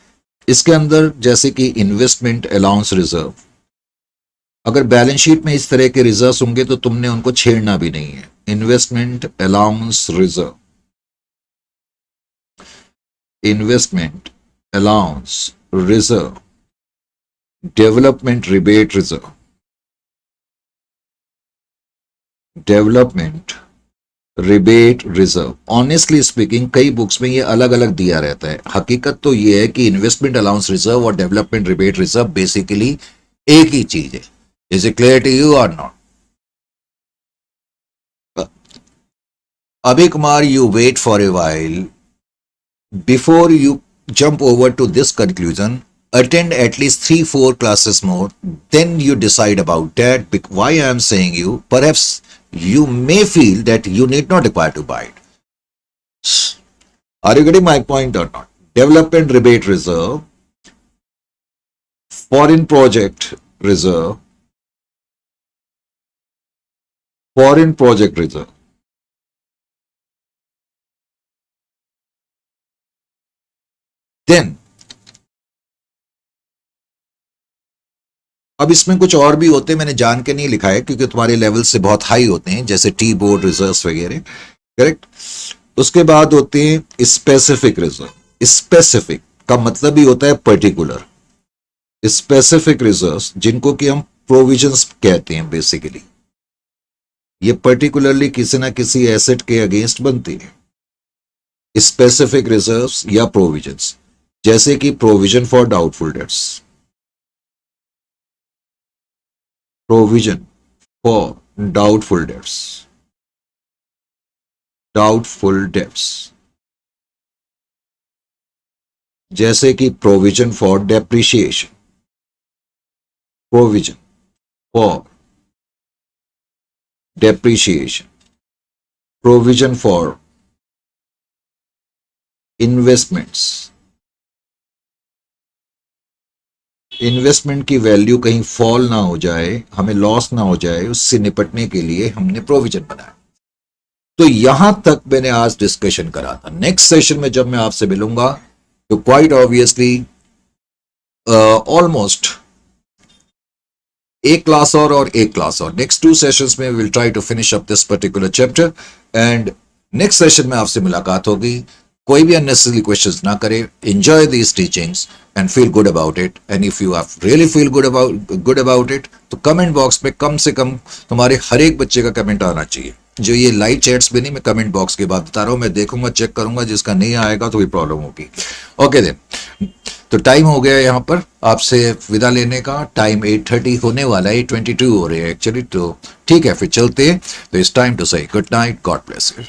Speaker 1: इसके अंदर जैसे कि इन्वेस्टमेंट अलाउंस रिजर्व, अगर बैलेंस शीट में इस तरह के रिजर्व्स होंगे तो तुमने उनको छेड़ना भी नहीं है। Investment allowance reserve, investment allowance reserve, development rebate reserve, development rebate reserve. Honestly speaking कई बुक्स में ये अलग अलग दिया रहता है। हकीकत तो ये है कि इन्वेस्टमेंट अलाउंस रिजर्व और डेवलपमेंट रिबेट रिजर्व बेसिकली एक ही चीज है। Is it clear to you और not? Abhi Kumar, you wait for a while. Before you jump over to this conclusion, attend at least 3-4 classes more, then you decide about that. Why I am saying you, perhaps you may feel that you need not require to buy it. Are you getting my point or not? Development rebate reserve, foreign project reserve, foreign project reserve. Then अब इसमें कुछ और भी होते हैं, मैंने जान के नहीं लिखा है क्योंकि तुम्हारे लेवल से बहुत हाई होते हैं, जैसे टी बोर्ड रिजर्व्स वगैरह, करेक्ट। उसके बाद होते हैं स्पेसिफिक रिजर्व। स्पेसिफिक का मतलब ही होता है पर्टिकुलर। स्पेसिफिक रिजर्व्स जिनको कि हम प्रोविजंस कहते हैं बेसिकली, ये पर्टिकुलरली किसी ना किसी एसेट के अगेंस्ट बनती है। स्पेसिफिक रिजर्व्स या प्रोविजंस, जैसे कि provision for doubtful debts, provision for doubtful debts, doubtful debts, जैसे कि provision for depreciation, provision for depreciation, provision for investments. Investment की वैल्यू कहीं फॉल ना हो जाए, हमें लॉस ना हो जाए, उससे निपटने के लिए हमने प्रोविजन बनाया। तो यहां तक मैंने आज डिस्कशन करा था। नेक्स्ट सेशन में जब मैं आपसे मिलूंगा तो क्वाइट ऑब्वियसली ऑलमोस्ट एक क्लास और एक क्लास और नेक्स्ट 2 सेशंस में will try to finish up this particular chapter and next session में आपसे मुलाकात होगी। कोई भी अननेसेसरी क्वेश्चंस ना करे, enjoy these teachings and feel good about it. And if you really feel good about it तो कमेंट बॉक्स में कम से कम तुम्हारे हर एक बच्चे का कमेंट आना चाहिए। जो ये लाइव चैट्स भी नहीं, मैं कमेंट बॉक्स की बात बता रहा हूं, मैं देखूंगा, चेक करूंगा, जिसका नहीं आएगा तो भी प्रॉब्लम होगी। ओके देन, तो टाइम हो गया यहाँ पर आपसे विदा लेने का। टाइम 8:30 होने वाला है, 8:22 हो रहे हैं एक्चुअली, तो ठीक है फिर चलते हैं। तो इट्स टाइम टू से good night, God bless you.